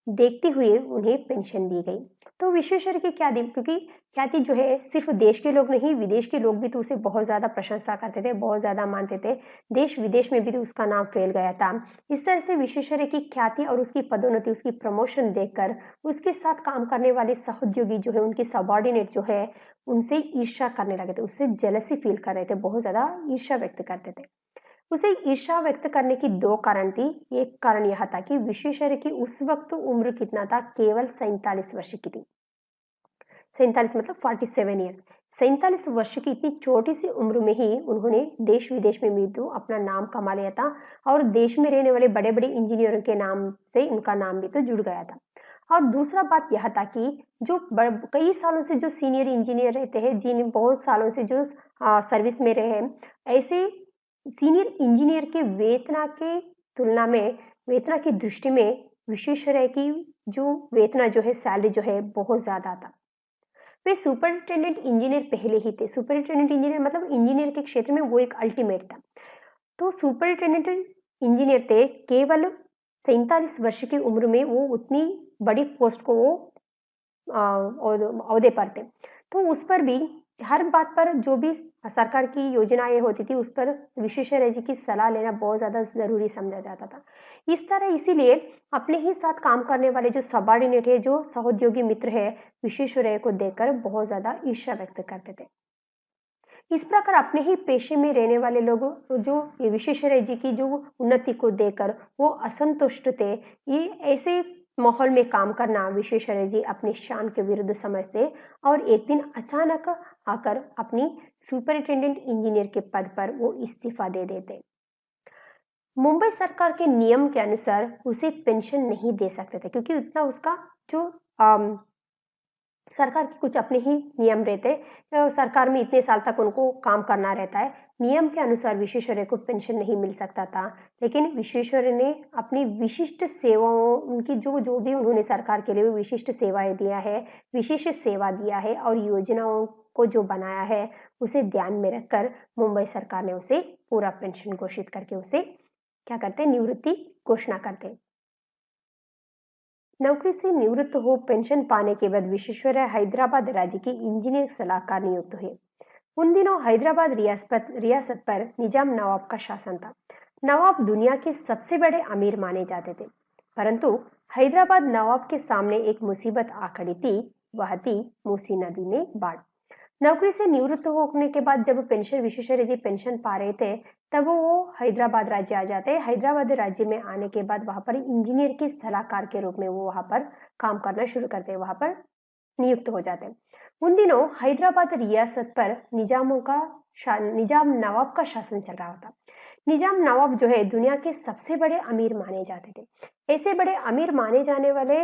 देखते हुए उन्हें पेंशन दी गई। तो विश्वेश्वरैया की क्योंकि ख्याति जो है सिर्फ देश के लोग नहीं, विदेश के लोग भी तो उसे बहुत ज्यादा प्रशंसा करते थे, बहुत ज्यादा मानते थे। देश विदेश में भी तो उसका नाम फैल गया था। इस तरह से विश्वेश्वरैया की ख्याति और उसकी पदोन्नति, उसकी प्रमोशन देखकर उसके साथ काम करने वाले सहोद्योगी जो है, उनके सबॉर्डिनेट जो है, उनसे ईर्ष्या करने लगे थे, उससे जेलसी फील कर रहे थे, बहुत ज्यादा ईर्ष्या व्यक्त करते थे। उसे ईर्ष्या व्यक्त करने की दो कारण थी। एक कारण यह था कि विश्वेश्वरैया की उस वक्त उम्र कितना था, केवल 47 वर्ष की थी। 47 मतलब 47 ईयर्स। 47 वर्ष की इतनी छोटी सी उम्र में ही उन्होंने देश विदेश में भी तो अपना नाम कमा लिया था और देश में रहने वाले बड़े बड़े इंजीनियरों के नाम से उनका नाम भी तो जुड़ गया था। और दूसरा बात यह था कि जो कई सालों से जो सीनियर इंजीनियर रहते हैं, जिन बहुत सालों से जो सर्विस में रहे, ऐसे सीनियर इंजीनियर के वेतना के तुलना में, वेतना की दृष्टि में विश्वेश्वरैया की जो वेतना जो है, सैलरी जो है, बहुत ज्यादा था। वे सुपरिटेंडेंट इंजीनियर पहले ही थे। सुपरिटेंडेंट इंजीनियर मतलब इंजीनियर के क्षेत्र में वो एक अल्टीमेट था। तो सुपरिटेंडेंट इंजीनियर थे, केवल 47 वर्ष की उम्र में वो उतनी बड़ी पोस्ट को वो ओहदे पर थे। तो उस पर भी हर बात पर जो भी सरकार की योजनाएं होती थी, उस पर विश्वेश्वरैया जी की सलाह लेना बहुत ज्यादा जरूरी समझा जाता था। इस तरह इसीलिए अपने ही साथ काम करने वाले जो सबॉर्डिनेट है, जो सहोद्योगी मित्र है, विश्वेश्वरैया को देखकर बहुत ज्यादा ईर्ष्या व्यक्त करते थे। इस प्रकार अपने ही पेशे में रहने वाले लोग जो ये विश्वेश्वरैया जी की जो उन्नति को देखकर वो असंतुष्ट थे। ये ऐसे माहौल में काम करना विश्वेश्वरैया जी अपनी शान के विरुद्ध समझते और एक दिन अचानक आकर अपनी सुपरिटेंडेंट इंजीनियर के पद पर वो इस्तीफा दे देते। मुंबई सरकार के नियम के अनुसार उसे पेंशन नहीं दे सकते थे, क्योंकि उतना उसका जो सरकार के कुछ अपने ही नियम रहते हैं। सरकार में इतने साल तक उनको काम करना रहता है। नियम के अनुसार विश्वेश्वरैया को पेंशन नहीं मिल सकता था, लेकिन विश्वेश्वरैया ने अपनी विशिष्ट सेवाओं, उनकी जो जो भी उन्होंने सरकार के लिए विशिष्ट सेवाएं दिया है, विशेष सेवा दिया है और योजनाओं को जो बनाया है, उसे ध्यान में रखकर मुंबई सरकार ने उसे पूरा पेंशन घोषित करके उसे क्या करते, निवृत्ति घोषणा करते। नौकरी से निवृत्त हो पेंशन पाने के बाद विश्वेश्वरैया हैदराबाद राज्य के इंजीनियर सलाहकार नियुक्त हुए। उन दिनों हैदराबाद रियासत पर निजाम नवाब का शासन था। नवाब दुनिया के सबसे बड़े अमीर माने जाते थे, परंतु हैदराबाद नवाब के सामने एक मुसीबत आ खड़ी थी। वह थी मूसी नदी में बाढ़। नौकरी से निवृत्त होने के बाद जब विश्वेश्वरैया जी पेंशन पा रहे थे, तब वो हैदराबाद राज्य आ जाते हैं। हैदराबाद राज्य में आने के बाद वहां पर इंजीनियर के सलाहकार के रूप में वो वहां पर काम करना शुरू करते हैं, वहां पर नियुक्त हो जाते हैं। उन दिनों हैदराबाद रियासत पर निजाम नवाब का शासन चल रहा था। निजाम नवाब जो है दुनिया के सबसे बड़े अमीर माने जाते थे। ऐसे बड़े अमीर माने जाने वाले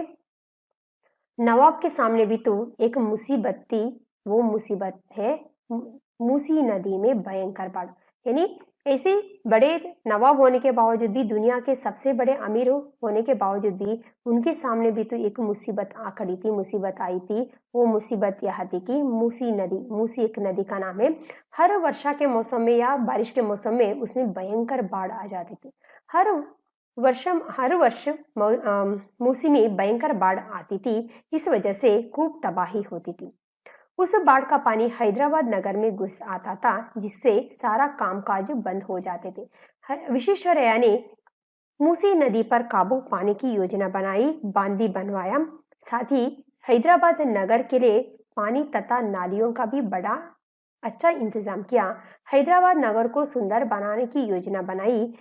नवाब के सामने भी तो एक मुसीबत थी। वो मुसीबत है मूसी नदी में भयंकर बाढ़। यानी ऐसे बड़े नवाब होने के बावजूद भी, दुनिया के सबसे बड़े अमीर होने के बावजूद भी, उनके सामने भी तो एक मुसीबत आ खड़ी थी, मुसीबत आई थी। वो मुसीबत यह थी कि मूसी नदी, मूसी एक नदी का नाम है। हर वर्षा के मौसम में या बारिश के मौसम में उसमें भयंकर बाढ़ आ जाती थी। हर हर वर्ष मूसी में भयंकर बाढ़ आती थी। इस वजह से खूब तबाही होती थी। उस बाढ़ का पानी हैदराबाद नगर में घुस आता था, जिससे सारा कामकाज बंद हो जाते थे। विश्वेश्वरैया ने मूसी नदी पर काबू पाने की योजना बनाई, बांध भी बनवाया। साथ ही हैदराबाद नगर के लिए पानी तथा नालियों का भी बड़ा अच्छा इंतजाम किया। हैदराबाद नगर को सुंदर बनाने की योजना बनाई।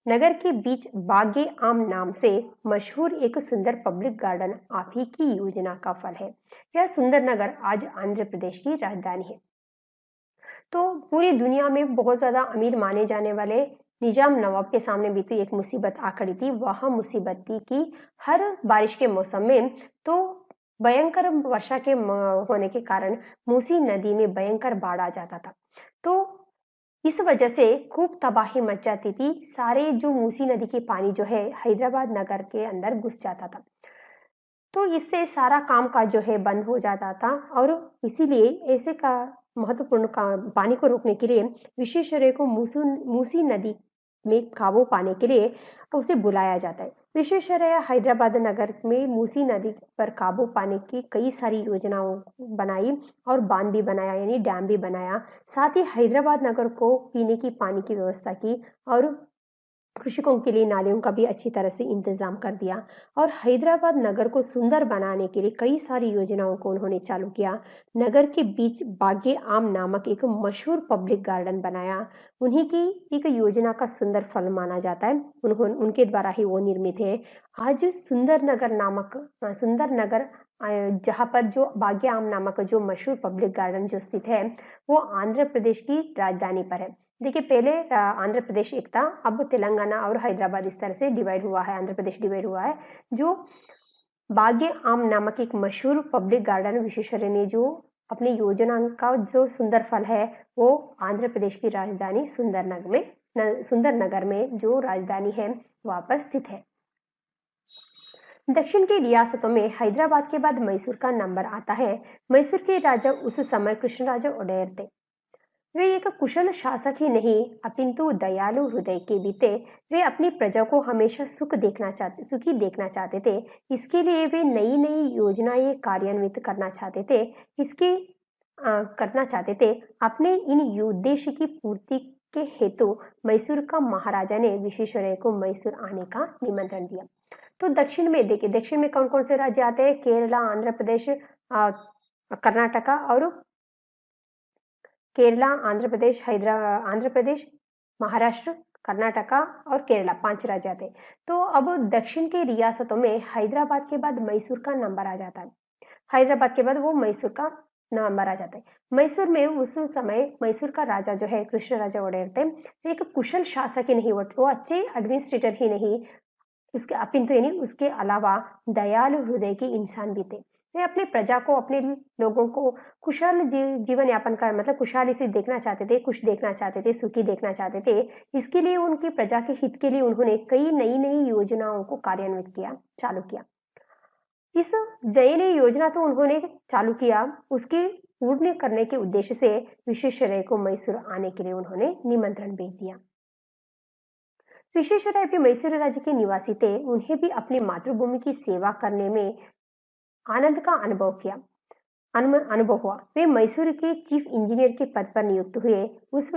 नगर के बीच बागे आम नाम से मशहूर एक सुंदर पब्लिक गार्डन आप ही की योजना का फल है। यह सुंदर नगर आज आंध्र प्रदेश की राजधानी है। तो पूरी दुनिया में बहुत ज्यादा अमीर माने जाने वाले निजाम नवाब के सामने भी तो एक मुसीबत आ खड़ी थी। वह मुसीबत थी कि हर बारिश के मौसम में तो भयंकर वर्षा के होने के कारण मूसी नदी में भयंकर बाढ़ आ जाता था। तो इस वजह से खूब तबाही मच जाती थी। सारे जो मूसी नदी की पानी जो है हैदराबाद नगर के अंदर घुस जाता था। तो इससे सारा काम काज जो है बंद हो जाता था। और इसीलिए ऐसे का महत्वपूर्ण पानी को रोकने के लिए विश्वेश्वरैया को मूसी नदी में काबू पाने के लिए उसे बुलाया जाता है। विश्वेश्वरैया हैदराबाद नगर में मूसी नदी पर काबू पाने की कई सारी योजनाओं बनाई और बांध भी बनाया, यानी डैम भी बनाया। साथ ही हैदराबाद नगर को पीने की पानी की व्यवस्था की और कृषकों के लिए नालियों का भी अच्छी तरह से इंतजाम कर दिया। और हैदराबाद नगर को सुंदर बनाने के लिए कई सारी योजनाओं को उन्होंने चालू किया। नगर के बीच बागे आम नामक एक मशहूर पब्लिक गार्डन बनाया। उन्हीं की एक योजना का सुंदर फल माना जाता है। उनके द्वारा ही वो निर्मित है। आज सुंदर नगर जहाँ पर जो बागे आम नामक जो मशहूर पब्लिक गार्डन जो स्थित है, वो आंध्र प्रदेश की राजधानी पर है। देखिए, पहले आंध्र प्रदेश एक था, अब तेलंगाना और हैदराबाद इस तरह से डिवाइड हुआ है, आंध्र प्रदेश डिवाइड हुआ है। जो बागे आम नामक एक मशहूर पब्लिक गार्डन विश्वेश्वरैया ने जो अपनी योजना का जो सुंदर फल है, वो आंध्र प्रदेश की राजधानी सुंदर नगर में जो राजधानी है वहां पर स्थित है। दक्षिण की रियासतों में हैदराबाद के बाद मैसूर का नंबर आता है। मैसूर के राजा उस समय कृष्णराजा ओडेयर थे। वे एक कुशल शासक ही नहीं अपिंतु दयालु हृदय के भी थे। वे अपनी प्रजा को हमेशा सुखी देखना चाहते थे। इसके लिए वे नई नई योजनाएं कार्यान्वित करना चाहते थे। अपने इन उद्देश्य की पूर्ति के हेतु मैसूर का महाराजा ने विश्वेश्वरैया को मैसूर आने का निमंत्रण दिया। तो दक्षिण में देखिए, दक्षिण में कौन कौन से राज्य आते हैं? केरला, आंध्र प्रदेश, कर्नाटका और आंध्र प्रदेश, महाराष्ट्र, कर्नाटका और केरला, 5 राज्य आते हैं। तो अब दक्षिण के रियासतों में हैदराबाद के बाद मैसूर का नंबर आ जाता है। हैदराबाद के बाद वो मैसूर का नंबर आ जाता है। मैसूर में उस समय मैसूर का राजा जो है कृष्णराजा ओडेयर थे। एक कुशल शासक ही नहीं, वो अच्छे एडमिनिस्ट्रेटर ही नहीं, उसके अपिंतु यानी उसके अलावा दयालु हृदय के इंसान भी थे। वे अपने प्रजा को, अपने लोगों को कुशल जीवन यापन का मतलब खुशहाली से देखना चाहते थे, खुश देखना चाहते थे, सुखी देखना चाहते थे। इसके लिए उनकी प्रजा के हित के लिए उन्होंने कई नई नई योजनाओं को चालू किया। इस नई नई योजना तो उन्होंने चालू किया, उसके पूर्ण करने के उद्देश्य से विश्वेश्वरैया को मैसूर आने के लिए उन्होंने निमंत्रण भेज दिया। विश्वेश्वरैया भी मैसूर राज्य के निवासी थे। उन्हें भी अपनी मातृभूमि की सेवा करने में आनंद का अनुभव हुआ। वे मैसूर के चीफ इंजीनियर के पद पर नियुक्त हुए।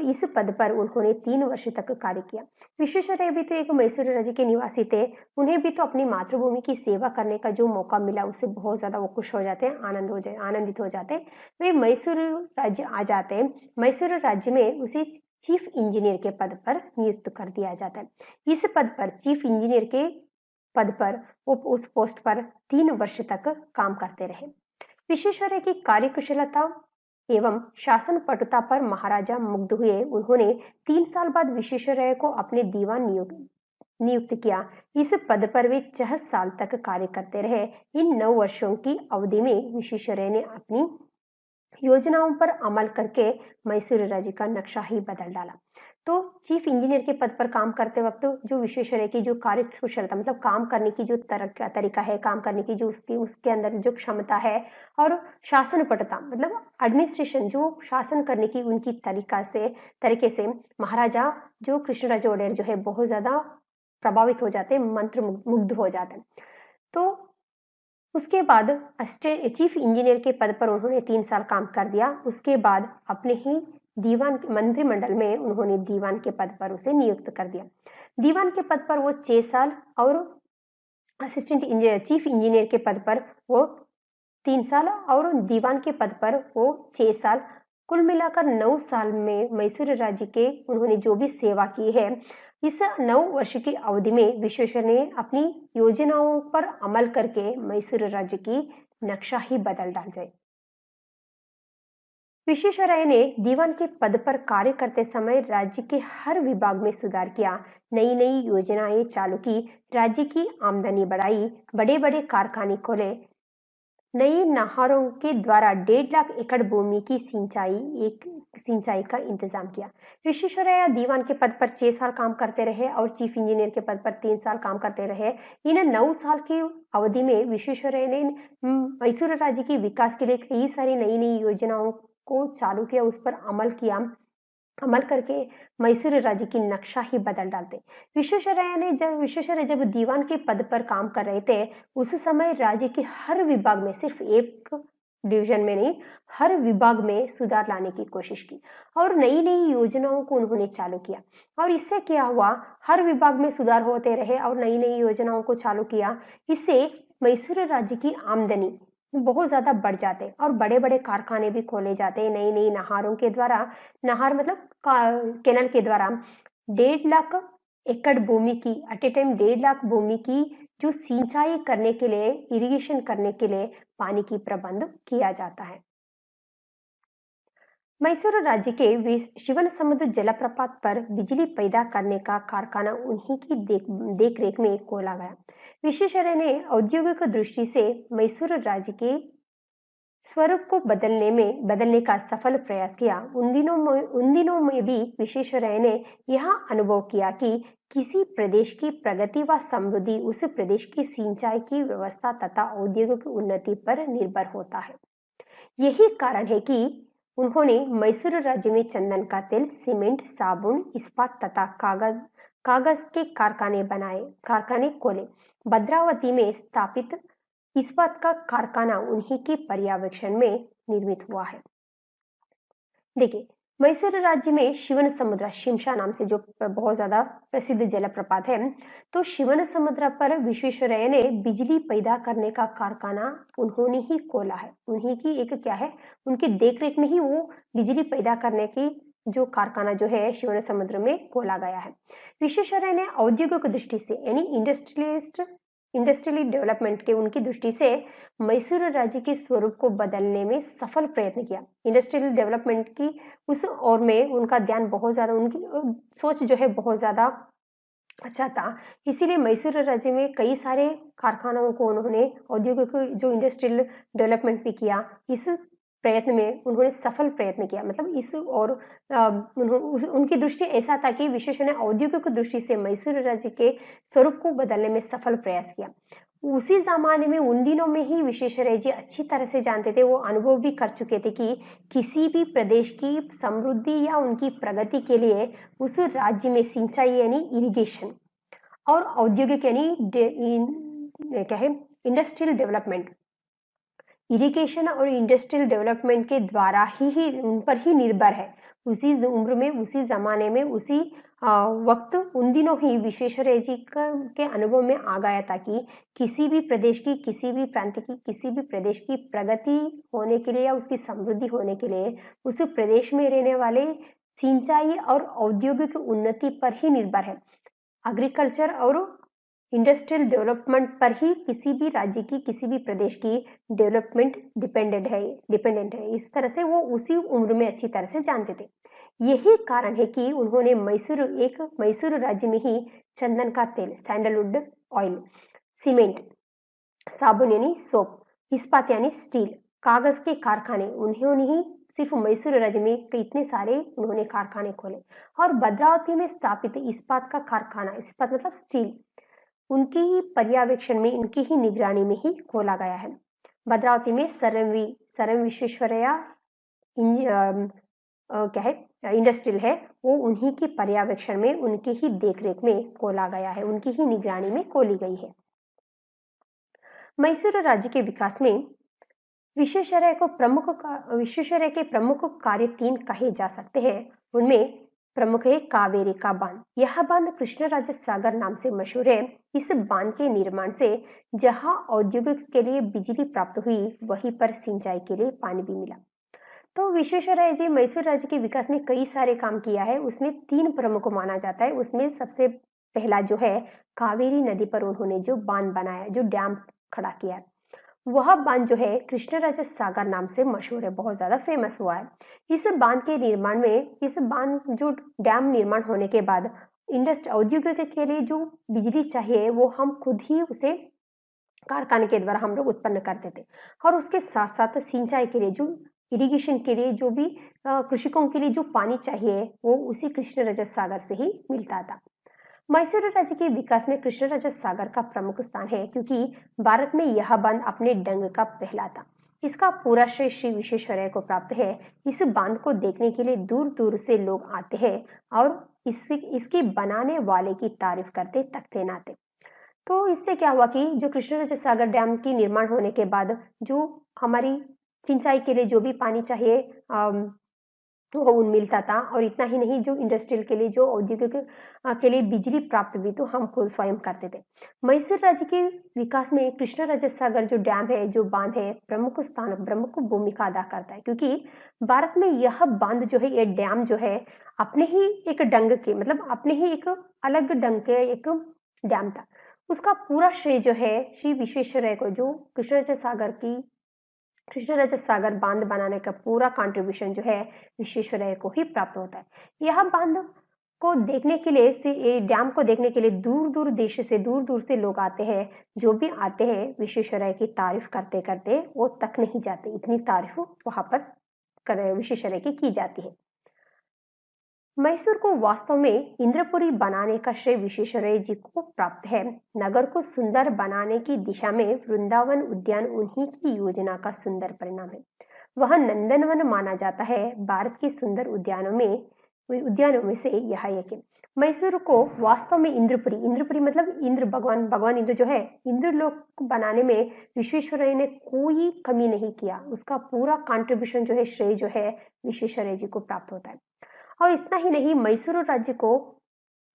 इस पद पर उन्होंने 3 वर्ष तक कार्य किया। विश्वेश्वरैया भी तो एक मैसूर राज्य के निवासी थे। उन्हें भी तो अपनी मातृभूमि की सेवा करने का जो मौका मिला, उससे बहुत ज्यादा वो खुश हो जाते हैं, आनंदित हो जाते हैं। वे मैसूर राज्य आ जाते हैं। मैसूर राज्य में उसे चीफ इंजीनियर के पद पर नियुक्त कर दिया जाता है। इस पद पर, चीफ इंजीनियर के पद पर, वो उस पोस्ट पर 3 वर्ष तक काम करते रहे। विश्वेश्वरैया की कार्यकुशलता एवं शासन पटुता पर महाराजा मुग्ध हुए। उन्होंने 3 साल बाद विश्वेश्वरैया को अपने दीवान नियुक्त किया। इस पद पर वे 6 साल तक कार्य करते रहे। इन 9 वर्षों की अवधि में विश्वेश्वरैया ने अपनी योजनाओं पर अमल करके मैसूर राज्य का नक्शा ही बदल डाला। तो चीफ इंजीनियर के पद पर काम करते वक्त जो विश्वेश्वरैया की जो कार्यकुशलता मतलब काम करने की जो तरीका है, काम करने की जो उसके अंदर जो क्षमता है और शासनपटुता मतलब एडमिनिस्ट्रेशन जो शासन करने की उनकी तरीके से महाराजा जो कृष्णराज ओडेर जो है बहुत ज्यादा प्रभावित हो जाते, मंत्र मुग्ध हो जाते। तो उसके बाद चीफ इंजीनियर के पद पर उन्होंने 3 साल काम कर दिया। उसके बाद अपने ही दीवान मंत्रिमंडल में उन्होंने दीवान के पद पर उसे नियुक्त कर दिया। दीवान के पद पर वो 6 साल और असिस्टेंट चीफ इंजीनियर के पद पर वो 3 साल और दीवान के पद पर वो 6 साल, कुल मिलाकर 9 साल में मैसूर राज्य के उन्होंने जो भी सेवा की है, इस 9 वर्ष की अवधि में विश्वेश्वरैया ने अपनी योजनाओं पर अमल करके मैसूर राज्य की नक्शा ही बदल डाल। विश्वेश्वरैया ने दीवान के पद पर कार्य करते समय राज्य के हर विभाग में सुधार किया, नई नई योजनाएं चालू की, राज्य की आमदनी बढ़ाई, बड़े बड़े कारखाने खोले, नई नहरों के द्वारा 1.5 लाख एकड़ भूमि की सिंचाई का इंतजाम किया। विश्वेश्वरैया दीवान के पद पर 6 साल काम करते रहे और चीफ इंजीनियर के पद पर 3 साल काम करते रहे। इन 9 साल की अवधि में विश्वेश्वरैया ने मैसूर राज्य के विकास के लिए कई सारी नई नई योजनाओं को चालू किया, उस पर अमल करके मैसूर राज्य की नक्शा ही बदल डालते। विश्वेश्वरैया जब दीवान के पद पर काम कर रहे थे, उस समय राज्य के हर विभाग में, सिर्फ एक डिवीजन में नहीं, हर विभाग में सुधार लाने की कोशिश की और नई नई योजनाओं को उन्होंने चालू किया। और इससे क्या हुआ, हर विभाग में सुधार होते रहे और नई नई योजनाओं को चालू किया। इससे मैसूर राज्य की आमदनी बहुत ज्यादा बढ़ जाते और बड़े बड़े कारखाने भी खोले जाते, नई नई नहरों के द्वारा, नहर मतलब कैनल के द्वारा 1.5 लाख एकड़ भूमि की एट ए टाइम 1.5 लाख भूमि की जो सिंचाई करने के लिए, इरिगेशन करने के लिए पानी की प्रबंध किया जाता है। मैसूर राज्य के शिवन समुद्र जलप्रपात पर बिजली पैदा करने का कारखाना उन्हीं की देख रेख में खोला गया। विश्वेश्वरैया ने औद्योगिक दृष्टि से मैसूर राज्य के स्वरूप को बदलने का सफल प्रयास किया। उन दिनों में भी विश्वेश्वरैया ने यह अनुभव किया कि किसी प्रदेश की प्रगति व समृद्धि उस प्रदेश की सिंचाई की व्यवस्था तथा औद्योगिक उन्नति पर निर्भर होता है। यही कारण है कि उन्होंने मैसूर राज्य में चंदन का तेल, सीमेंट, साबुन, इस्पात तथा कागज के कारखाने खोले। भद्रावती में स्थापित इस्पात का कारखाना उन्हीं के पर्यवेक्षण में निर्मित हुआ है। देखिए, मैसूर राज्य में शिवन समुद्र शिमशा नाम से जो बहुत ज्यादा प्रसिद्ध जलप्रपात है, तो शिवन समुद्र पर विश्वेश्वरैया ने बिजली पैदा करने का कारखाना उन्होंने ही खोला है। उन्हीं की एक क्या है, उनकी देखरेख में ही वो बिजली पैदा करने की जो कारखाना जो है शिवन समुद्र में खोला गया है। विश्वेश्वरैया ने औद्योगिक दृष्टि से यानी इंडस्ट्रियल डेवलपमेंट के उनकी दृष्टि से मैसूर राज्य के स्वरूप को बदलने में सफल प्रयत्न किया। इंडस्ट्रियल डेवलपमेंट की उस ओर में उनका ध्यान बहुत ज्यादा, उनकी सोच जो है बहुत ज्यादा अच्छा था। इसीलिए मैसूर राज्य में कई सारे कारखानों को उन्होंने औद्योगिक जो इंडस्ट्रियल डेवलपमेंट भी किया। इस प्रयत्न में उन्होंने सफल प्रयत्न किया, मतलब इस और उनकी दृष्टि ऐसा था कि विश्वेश्वरैया ने औद्योगिक दृष्टि से मैसूर राज्य के स्वरूप को बदलने में सफल प्रयास किया। उसी जमाने में, उन दिनों में ही विश्वेश्वरैया जी अच्छी तरह से जानते थे, वो अनुभव भी कर चुके थे कि किसी भी प्रदेश की समृद्धि या उनकी प्रगति के लिए उस राज्य में सिंचाई यानी इरिगेशन और औद्योगिक यानी क्या है इंडस्ट्रियल डेवलपमेंट, इरिगेशन और इंडस्ट्रियल डेवलपमेंट के द्वारा ही उन पर ही निर्भर है। उसी उम्र में, उसी जमाने में, उसी वक्त, उन दिनों ही विश्वेश्वरैया जी के अनुभव में आ गया था कि किसी भी प्रदेश की, किसी भी प्रांत की, किसी भी प्रदेश की प्रगति होने के लिए या उसकी समृद्धि होने के लिए उस प्रदेश में रहने वाले सिंचाई और औद्योगिक उन्नति पर ही निर्भर है। एग्रीकल्चर और इंडस्ट्रियल डेवलपमेंट पर ही किसी भी राज्य की, किसी भी प्रदेश की डेवलपमेंट डिपेंडेंट है। इस तरह से वो उसी उम्र में अच्छी तरह से जानते थे। यही कारण है कि उन्होंने मैसूर राज्य में ही चंदन का तेल, सैंडलवुड ऑयल, सीमेंट, साबुन यानी सोप, इस्पात यानी स्टील, कागज के कारखाने उन्होंने ही सिर्फ मैसूर राज्य में कई इतने सारे उन्होंने कारखाने खोले और भद्रावती में स्थापित इस्पात का कारखाना, इस्पात मतलब स्टील, उनकी ही पर्यवेक्षण में, उनकी ही निगरानी में ही खोला गया है। भद्रावती में सरएम विश्वेश्वरैया क्या है इंडस्ट्रियल है, वो उन्हीं की पर्यवेक्षण में, उनके ही देखरेख में खोला गया है, उनकी ही निगरानी में खोली गई है। मैसूर राज्य के विकास में विश्वेश्वरैया के प्रमुख कार्य 3 कहे जा सकते हैं। उनमें प्रमुख है कावेरी का बांध। यह बांध कृष्णराज सागर नाम से मशहूर है। इस बांध के निर्माण से जहां औद्योगिक के लिए बिजली प्राप्त हुई, वहीं पर सिंचाई के लिए पानी भी मिला। तो विश्वेश्वरैया जी मैसूर राज्य के विकास में कई सारे काम किया है, उसमें 3 प्रमुख माना जाता है। उसमें सबसे पहला जो है कावेरी नदी पर उन्होंने जो बांध बनाया, जो डैम खड़ा किया, वह बांध जो है कृष्णराज सागर नाम से मशहूर है, बहुत ज्यादा फेमस हुआ है। इस बांध के निर्माण में, इस बांध जो डैम निर्माण होने के बाद औद्योगिक के लिए जो बिजली चाहिए वो हम खुद ही उसे कारखाने के द्वारा हम लोग उत्पन्न करते थे, और उसके साथ साथ सिंचाई के लिए, जो इरिगेशन के लिए, जो भी कृषकों के लिए जो पानी चाहिए, वो उसी कृष्णराज सागर से ही मिलता था। मैसूर राज्य के विकास में कृष्णराज सागर का प्रमुख स्थान है, क्योंकि भारत में यह बांध अपने ढंग का पहला था। इसका पूरा श्रेय श्री विश्वेश्वरैया को प्राप्त है। इस बांध को देखने के लिए दूर दूर से लोग आते हैं और इसकी बनाने वाले की तारीफ करते तकते नाते। तो इससे क्या हुआ कि जो कृष्णराज सागर डैम की निर्माण होने के बाद जो हमारी सिंचाई के लिए जो भी पानी चाहिए वो उन मिलता था, और इतना ही नहीं, जो इंडस्ट्रियल के लिए, जो औद्योगिक के लिए बिजली प्राप्त भी तो हम खुद स्वयं करते थे। मैसूर राज्य के विकास में कृष्णराज सागर जो डैम है, जो बांध है, प्रमुख भूमिका अदा करता है, क्योंकि भारत में यह बांध जो है, ये डैम जो है, अपने ही एक ढंग के, मतलब अपने ही एक अलग ढंग के एक डैम था। उसका पूरा श्रेय जो है श्री विश्वेश्वरैया को, जो कृष्णराज सागर बांध बनाने का पूरा कंट्रीब्यूशन जो है विश्वेश्वरैया को ही प्राप्त होता है। यह बांध को देखने के लिए, ये डैम को देखने के लिए दूर दूर से लोग आते हैं। जो भी आते हैं विश्वेश्वरैया की तारीफ करते करते वो तक नहीं जाते, इतनी तारीफ वहां पर विश्वेश्वरैया की जाती है। मैसूर को वास्तव में इंद्रपुरी बनाने का श्रेय विश्वेश्वरैया जी को प्राप्त है। नगर को सुंदर बनाने की दिशा में वृंदावन उद्यान उन्हीं की योजना का सुंदर परिणाम है। वह नंदनवन माना जाता है। भारत के सुंदर उद्यानों में से यह एक है। मैसूर को वास्तव में इंद्रपुरी मतलब इंद्र, भगवान इंद्र जो है, इंद्रलोक बनाने में विश्वेश्वरैया ने कोई कमी नहीं किया। उसका पूरा कंट्रीब्यूशन जो है, श्रेय जो है, विश्वेश्वरैया जी को प्राप्त होता है। और इतना ही नहीं,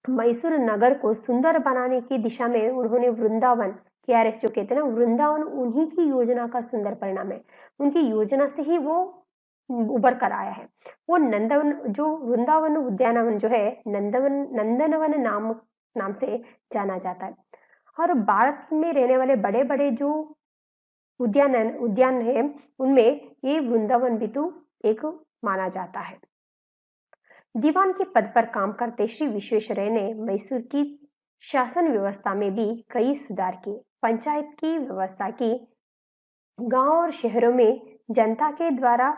मैसूर नगर को सुंदर बनाने की दिशा में उन्होंने वृंदावन, KRS जो कहते हैं ना, वृंदावन उन्हीं की योजना का सुंदर परिणाम है। उनकी योजना से ही वो उभर कर आया है। वो वृंदावन उद्यानवन जो है, नंदनवन नाम से जाना जाता है। और भारत में रहने वाले बड़े बड़े जो उद्यान है, उनमें ये वृंदावन भी तो एक माना जाता है। दीवान के पद पर काम करते श्री विश्वेश्वरैया ने मैसूर की शासन व्यवस्था में भी कई सुधार किए। पंचायत की व्यवस्था की, गांव और शहरों में जनता के द्वारा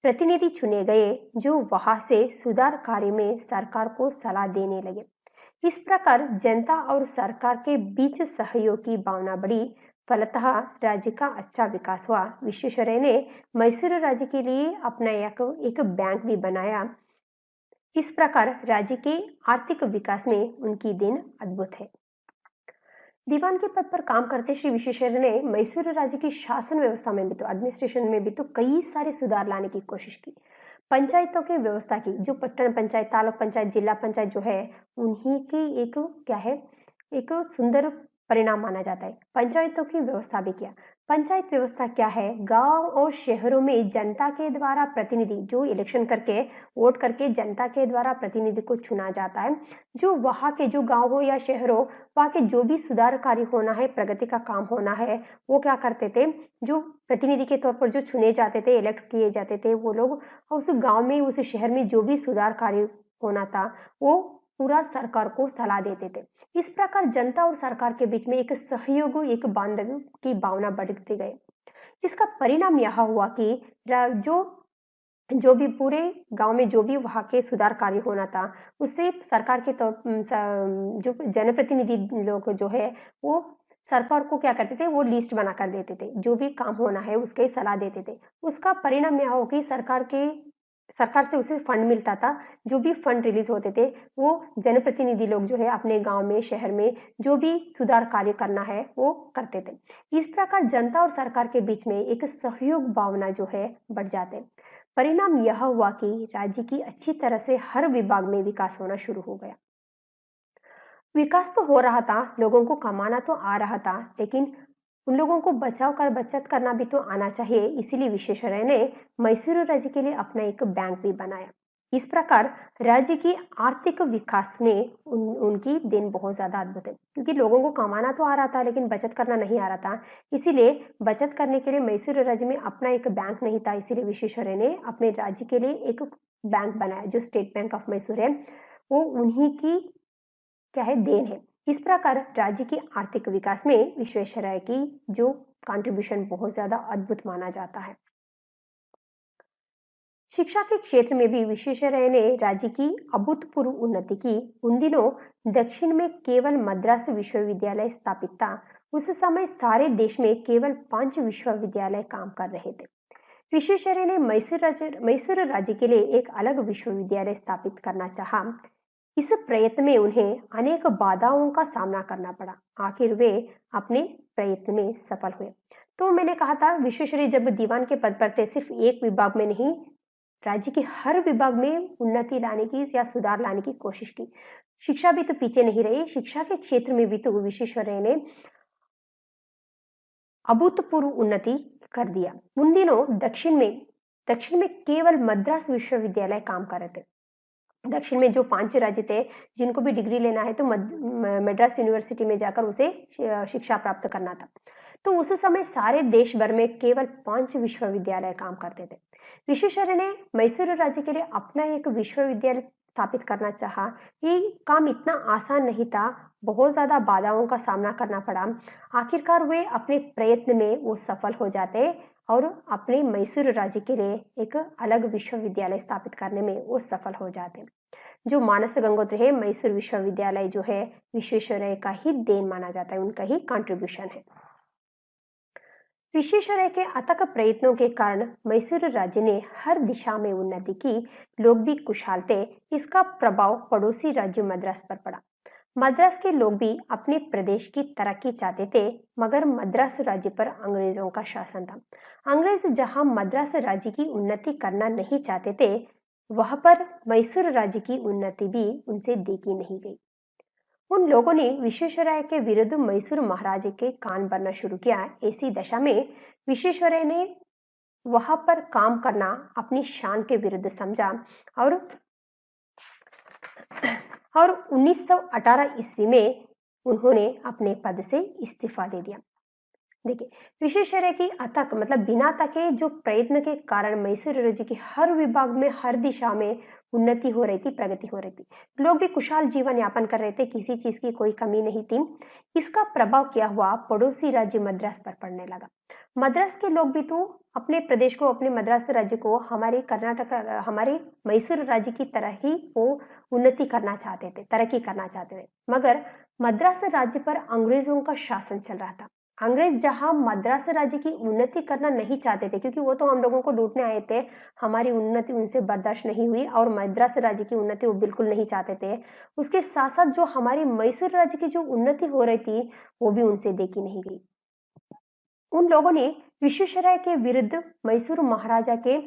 प्रतिनिधि चुने गए, जो वहां से सुधार कार्य में सरकार को सलाह देने लगे। इस प्रकार जनता और सरकार के बीच सहयोग की भावना बढ़ी। फलतः राज्य का अच्छा विकास हुआ। विश्वेश्वरैया ने मैसूर राज्य के लिए अपना एक बैंक भी बनाया। इस प्रकार राज्य के आर्थिक विकास में उनकी देन अद्भुत है। दीवान के पद पर काम करते श्री विश्वेश्वरैया ने मैसूर राज्य की शासन व्यवस्था में भी तो, एडमिनिस्ट्रेशन में भी तो कई सारे सुधार लाने की कोशिश की। पंचायतों की व्यवस्था की, जो पट्टन पंचायत, तालुक पंचायत, जिला पंचायत जो है, उन्हीं की एक क्या है, एक सुंदर परिणाम माना जाता है। पंचायतों की व्यवस्था भी किया। पंचायत व्यवस्था क्या है? गांव और शहरों में जनता के द्वारा प्रतिनिधि, जो इलेक्शन करके, वोट करके जनता के द्वारा प्रतिनिधि को चुना जाता है, जो वहां के, जो गांव हो या शहर हो, वहां के जो भी सुधार कार्य होना है, प्रगति का काम होना है, वो क्या करते थे, जो प्रतिनिधि के तौर पर जो चुने जाते थे, इलेक्ट किए जाते थे, वो लोग उस गांव में, उस शहर में जो भी सुधार कार्य होना था, वो पूरा सरकार को सलाह देते थे। इस प्रकार जनता और सरकार के बीच में एक सहयोग, एक बांधव्य की भावना बढ़ती गई। इसका परिणाम यह हुआ कि जो जो भी पूरे गांव में जो भी वहाँ के सुधार कार्य होना था, उससे सरकार के जो जनप्रतिनिधि लोग जो है वो सरकार को क्या करते थे, वो लिस्ट बना कर देते थे, जो भी काम होना है उसके सलाह देते थे। उसका परिणाम यह हो कि सरकार से उसे फंड मिलता था। जो भी फंड रिलीज होते थे वो जनप्रतिनिधि लोग जो है अपने गांव में, शहर में जो भी सुधार कार्य करना है वो करते थे। इस प्रकार जनता और सरकार के बीच में एक सहयोग भावना जो है बढ़ जाते। परिणाम यह हुआ कि राज्य की अच्छी तरह से हर विभाग में विकास होना शुरू हो गया। विकास तो हो रहा था, लोगों को कमाना तो आ रहा था, लेकिन उन लोगों को बचाव कर बचत करना भी तो आना चाहिए। इसीलिए विश्वेश्वरैया ने मैसूर राज्य के लिए अपना एक बैंक भी बनाया। इस प्रकार राज्य की आर्थिक विकास में उनकी देन बहुत ज्यादा अद्भुत है, क्योंकि लोगों को कमाना तो आ रहा था लेकिन बचत करना नहीं आ रहा था। इसीलिए बचत करने के लिए मैसूर राज्य में अपना एक बैंक नहीं था, इसीलिए विश्वेश्वरैया ने अपने राज्य के लिए एक बैंक बनाया जो स्टेट बैंक ऑफ मैसूर है। वो उन्हीं की क्या है, देन है। इस प्रकार राज्य की आर्थिक विकास में विश्वेश्वरैया की जो कंट्रीब्यूशन बहुत ज्यादा अद्भुत माना जाता है। शिक्षा के क्षेत्र में भी विश्वेश्वरैया ने राज्य की अभूतपूर्व उन्नति की। उन दिनों दक्षिण में केवल मद्रास विश्वविद्यालय स्थापित था। उस समय सारे देश में केवल 5 विश्वविद्यालय काम कर रहे थे। विश्वेश्वरैया ने मैसूर राज्य के लिए एक अलग विश्वविद्यालय स्थापित करना चाहा। इस प्रयत्न में उन्हें अनेक बाधाओं का सामना करना पड़ा। आखिर वे अपने प्रयत्न में सफल हुए। तो मैंने कहा था विश्वेश्वरैया जब दीवान के पद पर थे, सिर्फ एक विभाग में नहीं, राज्य के हर विभाग में उन्नति लाने की या सुधार लाने की कोशिश की। शिक्षा भी तो पीछे नहीं रही, शिक्षा के क्षेत्र में भी तो विश्वेश्वरैया ने अभूतपूर्व उन्नति कर दिया। उन दिनों दक्षिण में केवल मद्रास विश्वविद्यालय काम कर रहे थे। दक्षिण में जो 5 राज्य थे, जिनको भी डिग्री लेना है तो मद्रास यूनिवर्सिटी में जाकर उसे शिक्षा प्राप्त करना था। तो उस समय सारे देश भर में केवल 5 विश्वविद्यालय काम करते थे। विश्वेश्वरैया ने मैसूर राज्य के लिए अपना एक विश्वविद्यालय स्थापित करना चाहा। ये काम इतना आसान नहीं था, बहुत ज्यादा बाधाओं का सामना करना पड़ा। आखिरकार वे अपने प्रयत्न में वो सफल हो जाते और अपने मैसूर राज्य के लिए एक अलग विश्वविद्यालय स्थापित करने में वो सफल हो जाते। जो मानस गंगोत्री है, मैसूर विश्वविद्यालय जो है विश्वेश्वरैया का ही देन माना जाता है, उनका ही कंट्रीब्यूशन है। विश्वेश्वरैया के अथक प्रयत्नों के कारण मैसूर राज्य ने हर दिशा में उन्नति की। लोग भी खुशहाल थे। इसका प्रभाव पड़ोसी राज्य मद्रास पर पड़ा। मद्रास के लोग भी अपने प्रदेश की तरक्की चाहते थे, मगर मद्रास राज्य पर अंग्रेजों का शासन था। अंग्रेज जहां मद्रास राज्य की उन्नति करना नहीं चाहते थे, वहां पर मैसूर राज्य की उन्नति भी उनसे देखी नहीं गई। उन लोगों ने विश्वेश्वरैया के विरुद्ध मैसूर महाराजे के कान भरना शुरू किया। ऐसी दशा में विश्वेश्वरैया ने वहां पर काम करना अपनी शान के विरुद्ध समझा और 1918 ईस्वी में उन्होंने अपने पद से इस्तीफा दे दिया। देखिए, विश्वेश्वरैया की अथक मतलब बिना थके जो प्रयत्न के कारण मैसूर राज्य के हर विभाग में, हर दिशा में उन्नति हो रही थी, प्रगति हो रही थी। लोग भी खुशहाल जीवन यापन कर रहे थे, किसी चीज की कोई कमी नहीं थी। इसका प्रभाव क्या हुआ, पड़ोसी राज्य मद्रास पर पड़ने लगा। मद्रास के लोग भी तो अपने प्रदेश को, अपने मद्रास राज्य को हमारे कर्नाटक, हमारे मैसूर राज्य की तरह ही वो उन्नति करना चाहते थे, तरक्की करना चाहते थे। मगर मद्रास राज्य पर अंग्रेजों का शासन चल रहा था। अंग्रेज जहां मद्रास राज्य की उन्नति करना नहीं चाहते थे, क्योंकि वो तो हम लोगों को लूटने आए थे, हमारी उन्नति उनसे बर्दाश्त नहीं हुई और मद्रास राज्य की उन्नति वो बिल्कुल नहीं चाहते थे। उसके साथ साथ जो हमारी मैसूर राज्य की जो उन्नति हो रही थी वो भी उनसे देखी नहीं गई। उन लोगों ने विश्वेश्वरैया के विरुद्ध मैसूर महाराजा के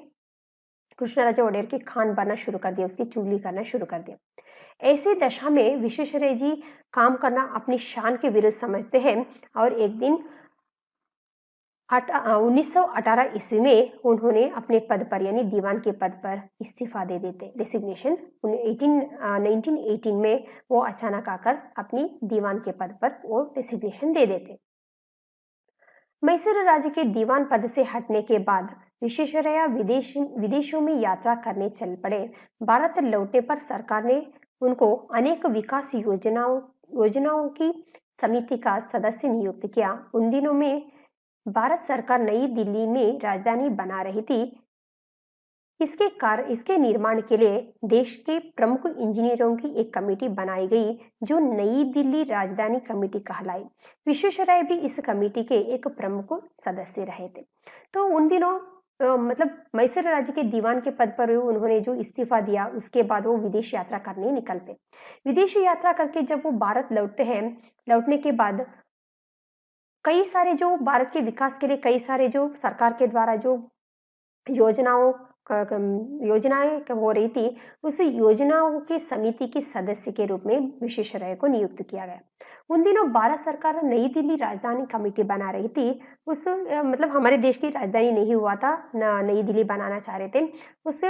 कृष्णराजा ओडेर के खान बनना शुरू कर दिया, उसकी चुगली करना शुरू कर दिया। ऐसी दशा में विश्वेश्वरैया जी काम करना अपनी शान के विरुद्ध समझते हैं और एक दिन 1918 ईस्वी में उन्होंने अपने पद पर यानी दीवान के पद पर इस्तीफा दे देते, रेसिग्नेशन। 1918 में वो अचानक आकर अपनी दीवान के पद पर वो रेसिग्नेशन दे देते। मैसूर राज्य के दीवान पद से हटने के बाद विश्वेश्वरैया विदेशों में यात्रा करने चल पड़े। भारत लौटने पर सरकार ने उनको अनेक विकास योजनाओं की समिति का सदस्य नियुक्त किया। उन दिनों में भारत सरकार नई दिल्ली में राजधानी बना रही थी। इसके निर्माण के लिए देश के प्रमुख इंजीनियरों की एक कमेटी बनाई गई जो नई दिल्ली राजधानी कमेटी कहलाई। विश्वेश्वरैया भी इस कमेटी के एक प्रमुख सदस्य रहे थे। तो उन दिनों मतलब मैसूर राज्य के दीवान के पद पर उन्होंने जो इस्तीफा दिया, उसके बाद वो विदेश यात्रा करने निकल पे। विदेश यात्रा करके जब वो भारत लौटते हैं, लौटने के बाद कई सारे जो भारत के विकास के लिए कई सारे जो सरकार के द्वारा जो योजनाओं योजनाएं हो रही थी, उस योजनाओं की समिति के सदस्य के रूप में विश्वेश्वरैया को नियुक्त किया गया। उन दिनों भारत सरकार नई दिल्ली राजधानी कमेटी बना रही थी। मतलब हमारे देश की राजधानी नहीं हुआ था, नई दिल्ली बनाना चाह रहे थे। उस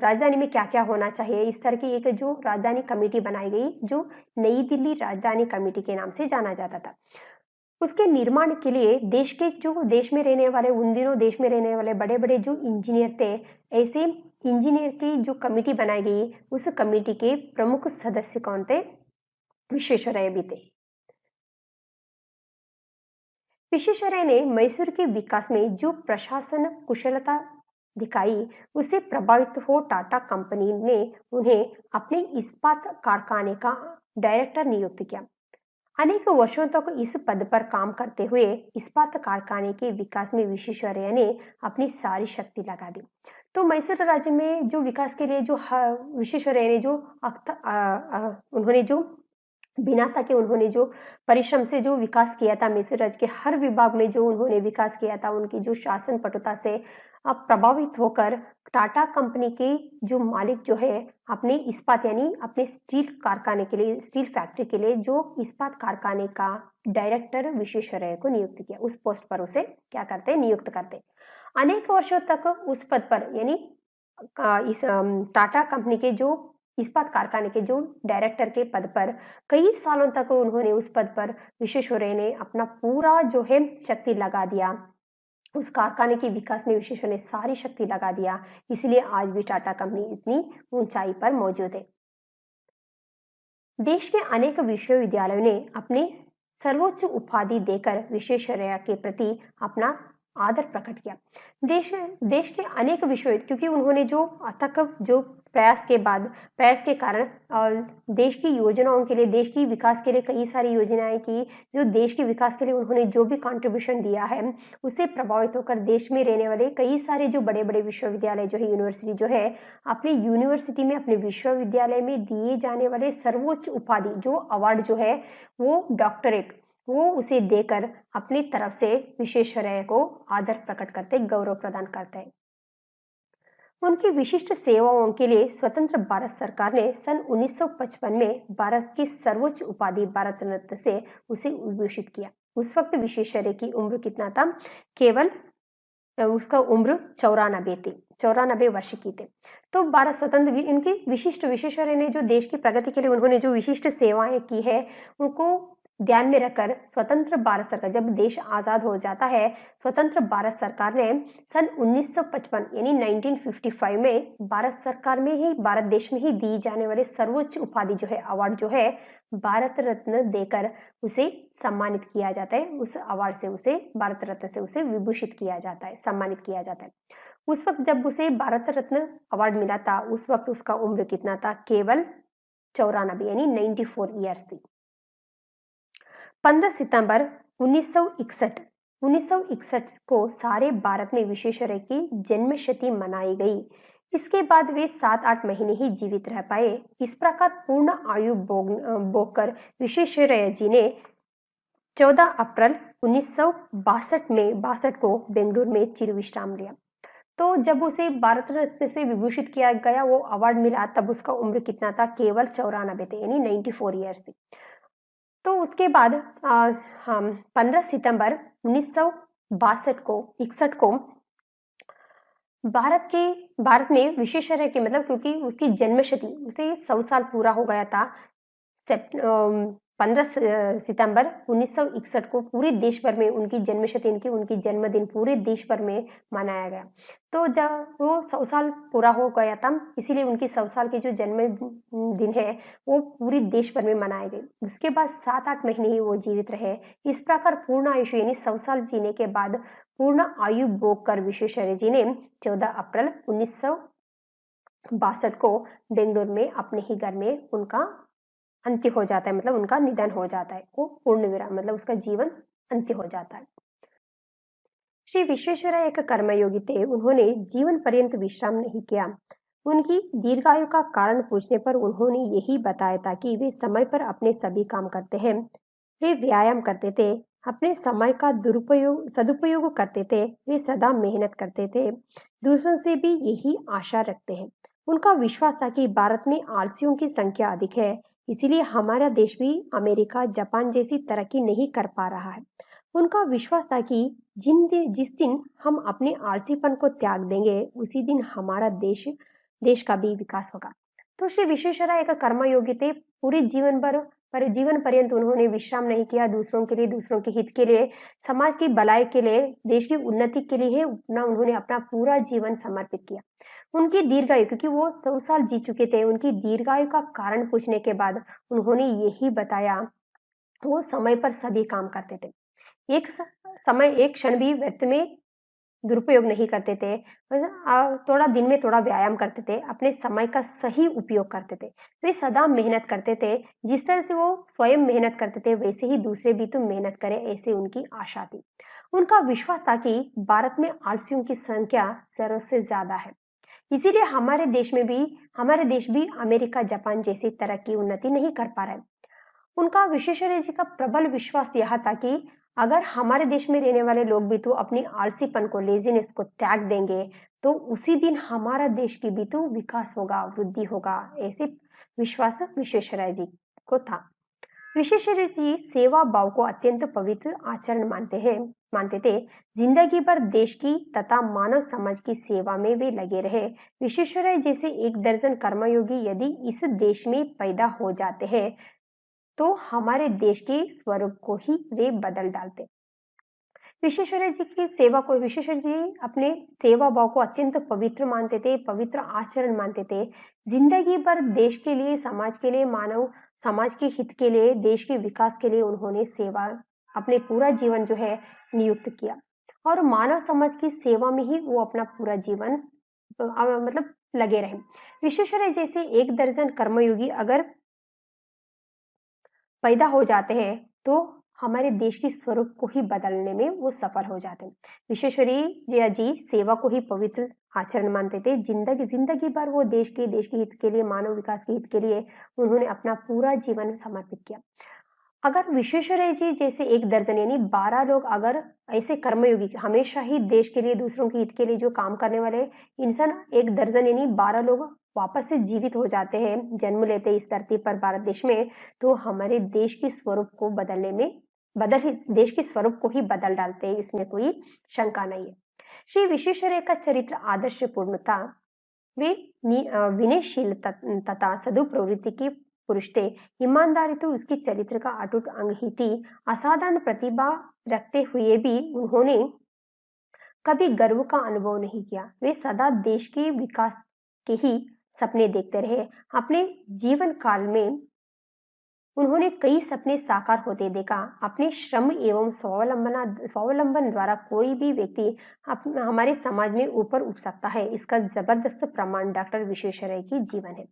राजधानी में क्या क्या होना चाहिए, इस तरह की एक जो राजधानी कमेटी बनाई गई जो नई दिल्ली राजधानी कमेटी के नाम से जाना जाता था। उसके निर्माण के लिए देश में रहने वाले उन दिनों देश में रहने वाले बड़े-बड़े जो इंजीनियर थे, ऐसे इंजीनियर की जो कमेटी बनाई गई, उस कमेटी के प्रमुख सदस्य कौन थे? विश्वेश्वरैया भी थे। विश्वेश्वरैया ने मैसूर के विकास में जो प्रशासन कुशलता दिखाई, उससे प्रभावित हो टाटा कंपनी ने उन्हें अपने इस्पात कारखाने का डायरेक्टर नियुक्त किया। अनेक वर्षों तक इस पद पर काम करते हुए इस्पात कारखाने के विकास में विश्वेश्वरैया ने अपनी सारी शक्ति लगा दी। तो मैसूर राज्य में जो विकास के लिए जो विश्वेश्वरैया ने जो उन्होंने जो बिना ताकि उन्होंने जो परिश्रम से जो विकास किया था, मैसूर राज्य के हर विभाग में जो उन्होंने विकास किया था, उनकी जो शासन पटुता से प्रभावित होकर टाटा कंपनी के जो मालिक जो है अपने इस्पात यानी अपने स्टील कारखाने के लिए, स्टील फैक्ट्री के लिए जो इस्पात कारखाने का डायरेक्टर विश्वेश्वरैया को नियुक्त किया। उस पोस्ट पर उसे क्या करते, नियुक्त करते। अनेक वर्षों तक उस पद पर यानी इस टाटा कंपनी के जो इस्पात कारखाने के जो डायरेक्टर के पद पर कई सालों तक उन्होंने उस पद पर विश्वेश्वरैया ने अपना पूरा जो है शक्ति लगा दिया। उस कारखाने के विकास में विश्वेश्वरैया ने सारी शक्ति लगा दिया, इसलिए आज भी टाटा कंपनी इतनी ऊंचाई पर मौजूद है। देश के अनेक विश्वविद्यालयों ने अपने सर्वोच्च उपाधि देकर विश्वेश्वरैया के प्रति अपना आदर प्रकट किया। देश के अनेक विश्वविद्यालय क्योंकि उन्होंने जो अथक जो प्रयास के कारण देश की योजनाओं के लिए, देश की विकास के लिए कई सारी योजनाएं की, जो देश के विकास के लिए उन्होंने जो भी कंट्रीब्यूशन दिया है, उससे प्रभावित होकर देश में रहने वाले कई सारे जो बड़े-बड़े विश्वविद्यालय जो है, यूनिवर्सिटी जो है, अपनी यूनिवर्सिटी में, अपने विश्वविद्यालय में दिए जाने वाले सर्वोच्च उपाधि जो अवार्ड जो है, वो डॉक्टरेट वो उसे देकर अपनी तरफ से विश्वेश्वरैया को आदर प्रकट करते, गौरव प्रदान करते हैं। उनकी विशिष्ट सेवाओं के लिए स्वतंत्र भारत सरकार ने सन 1955 में भारत की सर्वोच्च उपाधि भारत रत्न से उसे विभूषित किया। उस वक्त विश्वेश्वरैया की उम्र कितना था? केवल उसका उम्र 94 थी, 94 वर्ष की थे। तो भारत स्वतंत्र इनकी विशिष्ट विश्वेश्वरैया ने जो देश की प्रगति के लिए उन्होंने जो विशिष्ट सेवाएं की है, उनको ध्यान में रखकर स्वतंत्र भारत सरकार जब देश आजाद हो जाता है, स्वतंत्र भारत सरकार ने सन 1955 यानी 1955 में भारत देश में ही दी जाने वाले सर्वोच्च उपाधि जो है, अवार्ड जो है, भारत रत्न देकर उसे सम्मानित किया जाता है। उस अवार्ड से उसे भारत रत्न से उसे विभूषित किया जाता है, सम्मानित किया जाता है। उस वक्त जब उसे भारत रत्न अवार्ड मिला था, उस वक्त उसका उम्र कितना था? केवल 94 यानी 94 ईयर्स थी। 15 सितंबर 1961 को सारे भारत में विश्वेश्वरैया की जन्मशती मनाई गई। इसके बाद वे 7-8 महीने ही जीवित रह पाए। इस प्रकार पूर्ण आयु भोगकर विश्वेश्वरैया जी ने 14 अप्रैल 1962 को बेंगलुरु में चिर विश्राम लिया। तो जब उसे भारत रत्न से विभूषित किया गया, वो अवार्ड मिला, तब उसका उम्र कितना था? केवल 94 थे यानी 94 ईयर्स थी। तो उसके बाद हम 15 सितंबर 1961 को भारत में विश्वेश्वरैया की मतलब क्योंकि उसकी जन्मशती उसे 100 साल पूरा हो गया था 15 सितंबर 1961 को पूरे देश भर में उनकी जन्मशती उनकी जन्मदिन पूरे देश भर में मनाया गया। तो जब वो 100 साल पूरा हो गया था, इसीलिए उनकी 100 साल की जो जन्म दिन है, वो पूरे देश भर में मनाए गए। उसके बाद 7-8 महीने ही वो जीवित रहे। इस प्रकार पूर्ण आयुष्य यानी 100 साल जीने के बाद पूर्ण आयु भोग कर विश्वेश्वरैया जी ने 14 अप्रैल 1962 को बेंगलुरु में अपने ही घर में उनका अंत्य हो जाता है, मतलब उनका निधन हो जाता है। वो पूर्ण विराम मतलब उसका जीवन अंत्य हो जाता है। श्री विश्वेश्वरैया एक कर्मयोगी थे। उन्होंने जीवन पर्यंत विश्राम नहीं किया। उनकी दीर्घायु का कारण पूछने पर उन्होंने यही बताया था कि वे समय पर अपने सभी काम करते हैं। वे व्यायाम करते थे, अपने समय का सदुपयोग करते थे, वे सदा मेहनत करते थे, दूसरों से भी यही आशा रखते हैं। उनका विश्वास था कि भारत में आलसियों की संख्या अधिक है, इसीलिए हमारा देश भी अमेरिका, जापान जैसी तरक्की नहीं कर पा रहा है। उनका विश्वास था कि जिस दिन हम अपने आलसीपन को त्याग देंगे, उसी दिन हमारा देश का भी विकास होगा। तो श्री विश्वेश्वरैया एक कर्मयोगी थे। पूरे जीवन भर पर जीवन पर्यंत उन्होंने विश्राम नहीं किया। दूसरों के लिए, दूसरों के हित के लिए, समाज की भलाई के लिए, देश की उन्नति के लिए ही उन्होंने अपना पूरा जीवन समर्पित किया। उनकी दीर्घायु, क्योंकि वो 100 साल जी चुके थे, उनकी दीर्घायु का कारण पूछने के बाद उन्होंने यही बताया, वो समय पर सभी काम करते थे। एक क्षण भी व्यर्थ में दुरुपयोग नहीं करते थे। थोड़ा दिन में थोड़ा व्यायाम करते थे, अपने समय का सही उपयोग करते थे। वे सदा मेहनत करते थे। जिस तरह से वो स्वयं मेहनत करते थे, वैसे ही दूसरे भी तो मेहनत करें, ऐसी उनकी आशा थी। उनका विश्वास था कि भारत में आलसियों की संख्या जरूरत से ज्यादा है, इसीलिए हमारे देश भी अमेरिका, जापान जैसी तरक्की उन्नति नहीं कर पा रहे। उनका विश्वेश्वरैया जी का प्रबल विश्वास यह था कि अगर हमारे देश में रहने वाले लोग भी तो अपनी आलसीपन को, लेजीनेस को त्याग देंगे, तो उसी दिन हमारा देश की भी तो विकास होगा, वृद्धि होगा। ऐसे विश्वास विश्वेश्वरैया जी को था। विश्वेश्वरैया जी सेवा भाव को अत्यंत पवित्र आचरण मानते थे। जिंदगी भर देश की तथा मानव समाज की सेवा में वे लगे रहे। विश्वेश्वरैया जैसे 1 दर्जन कर्मयोगी यदि इस देश में पैदा हो जाते हैं, तो हमारे देश के स्वरूप को ही वे बदल डालते। विश्वेश्वरैया जी अपने सेवा भाव को अत्यंत पवित्र मानते थे, पवित्र आचरण मानते थे। जिंदगी भर देश के लिए, समाज के लिए, मानव समाज के हित के लिए, देश के विकास के लिए उन्होंने अपने पूरा जीवन जो है नियुक्त किया, और मानव समाज की सेवा में ही वो अपना पूरा जीवन मतलब लगे रहे। विश्वेश्वरैया जैसे 1 दर्जन कर्मयोगी अगर पैदा हो जाते हैं, तो हमारे देश के स्वरूप को ही बदलने में वो सफल हो जाते हैं। विश्वेश्वरैया जी सेवा को ही पवित्र आचरण मानते थे। जिंदगी भर वो देश के हित के लिए, मानव विकास के हित के लिए उन्होंने अपना पूरा जीवन समर्पित किया। अगर विश्वेश्वरैया जी जैसे 1 दर्जन यानी 12 लोग अगर ऐसे कर्मयोगी, हमेशा ही देश के लिए, दूसरों के हित के लिए जो काम करने वाले इंसान 1 दर्जन यानी 12 लोग वापस से जीवित हो जाते हैं, जन्म लेते हैं इस धरती पर भारत देश में, तो हमारे देश के स्वरूप को देश के स्वरूप को ही बदल डालते हैं, इसमें कोई शंका नहीं है। श्री विश्वेश्वरैया का चरित्र आदर्शपूर्ण था। वे विनयशील तथा सदु प्रवृत्ति की पुरुष थे। ईमानदारी तो उसके चरित्र का अटूट अंग ही थी। असाधारण प्रतिभा रखते हुए भी उन्होंने कभी गर्व का अनुभव नहीं किया। वे सदा देश के विकास के ही सपने देखते रहे। अपने जीवन काल में उन्होंने कई सपने साकार होते देखा। अपने श्रम एवं स्वावलंबन द्वारा कोई भी व्यक्ति हमारे समाज में ऊपर उठ सकता है, इसका जबरदस्त प्रमाण डॉक्टर विश्वेश्वरैया की जीवन है।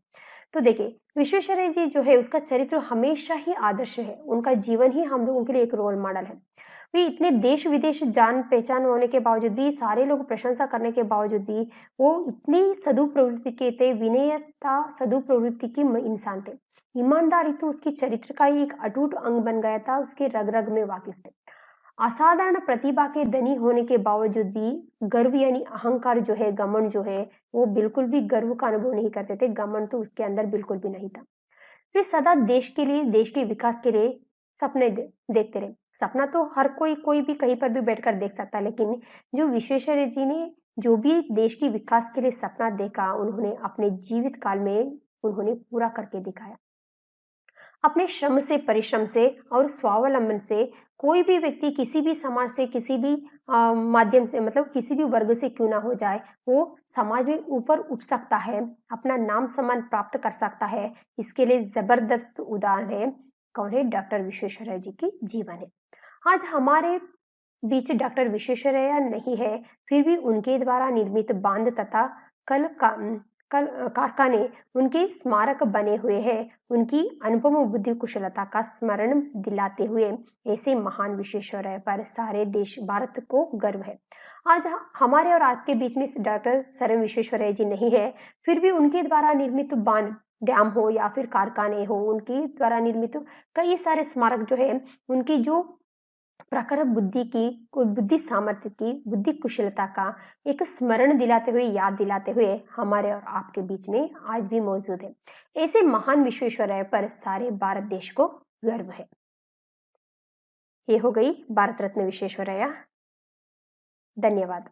तो देखिए, विश्वेश्वरैया जी जो है उसका चरित्र हमेशा ही आदर्श है। उनका जीवन ही हम लोगों के लिए एक रोल मॉडल है। वे इतने देश विदेश जान पहचान होने के बावजूद भी, सारे लोग प्रशंसा करने के बावजूद भी, वो इतनी सदु प्रवृत्ति के थे, विनयता सदु प्रवृत्ति की इंसान थे। ईमानदारी तो उसके चरित्र का ही एक अटूट अंग बन गया था, उसके रग रग में वाकिफ थे। असाधारण प्रतिभा के धनी होने के बावजूद भी गर्व यानी अहंकार जो है, घमंड जो है, वो बिल्कुल भी गर्व का अनुभव नहीं करते थे। घमंड तो उसके अंदर बिल्कुल भी नहीं था। वे सदा देश के लिए, देश के विकास के लिए सपने देखते रहे। सपना तो हर कोई भी कहीं पर भी बैठकर देख सकता है, लेकिन जो विश्वेश्वरैया जी ने जो भी देश के विकास के लिए सपना देखा, उन्होंने अपने जीवित काल में उन्होंने पूरा करके दिखाया। अपने श्रम से, परिश्रम से और स्वावलंबन से कोई भी व्यक्ति किसी भी समाज से, किसी भी माध्यम से, मतलब किसी भी वर्ग से क्यों ना हो जाए, वो समाज में ऊपर उठ सकता है, अपना नाम-सम्मान प्राप्त कर सकता है। इसके लिए ज़बरदस्त उदाहरण है, कौन है? डॉक्टर विश्वेश्वरैया जी की जीवन है। आज हमारे बीच डॉक्टर विश्वेश्वरैया नहीं है, फिर भी उनके द्वारा निर्मित बांध तथा कल का कल कारखाने उनके स्मारक बने हुए हैं। उनकी अनुपम बुद्धि कुशलता का स्मरण दिलाते हुए ऐसे महान विश्वेश्वरैया पर सारे देश भारत को गर्व है। आज हमारे और आपके बीच में डॉक्टर सर एम विश्वेश्वरैया जी नहीं है, फिर भी उनके द्वारा निर्मित बांध, डैम हो या फिर कारखाने हो, उनके द्वारा निर्मित कई सारे स्मारक जो है, उनकी जो प्रखर बुद्धि की, बुद्धि सामर्थ्य की, बुद्धि कुशलता का एक स्मरण दिलाते हुए, याद दिलाते हुए हमारे और आपके बीच में आज भी मौजूद है। ऐसे महान विश्वेश्वरैया पर सारे भारत देश को गर्व है। ये हो गई भारत रत्न विश्वेश्वरैया। धन्यवाद।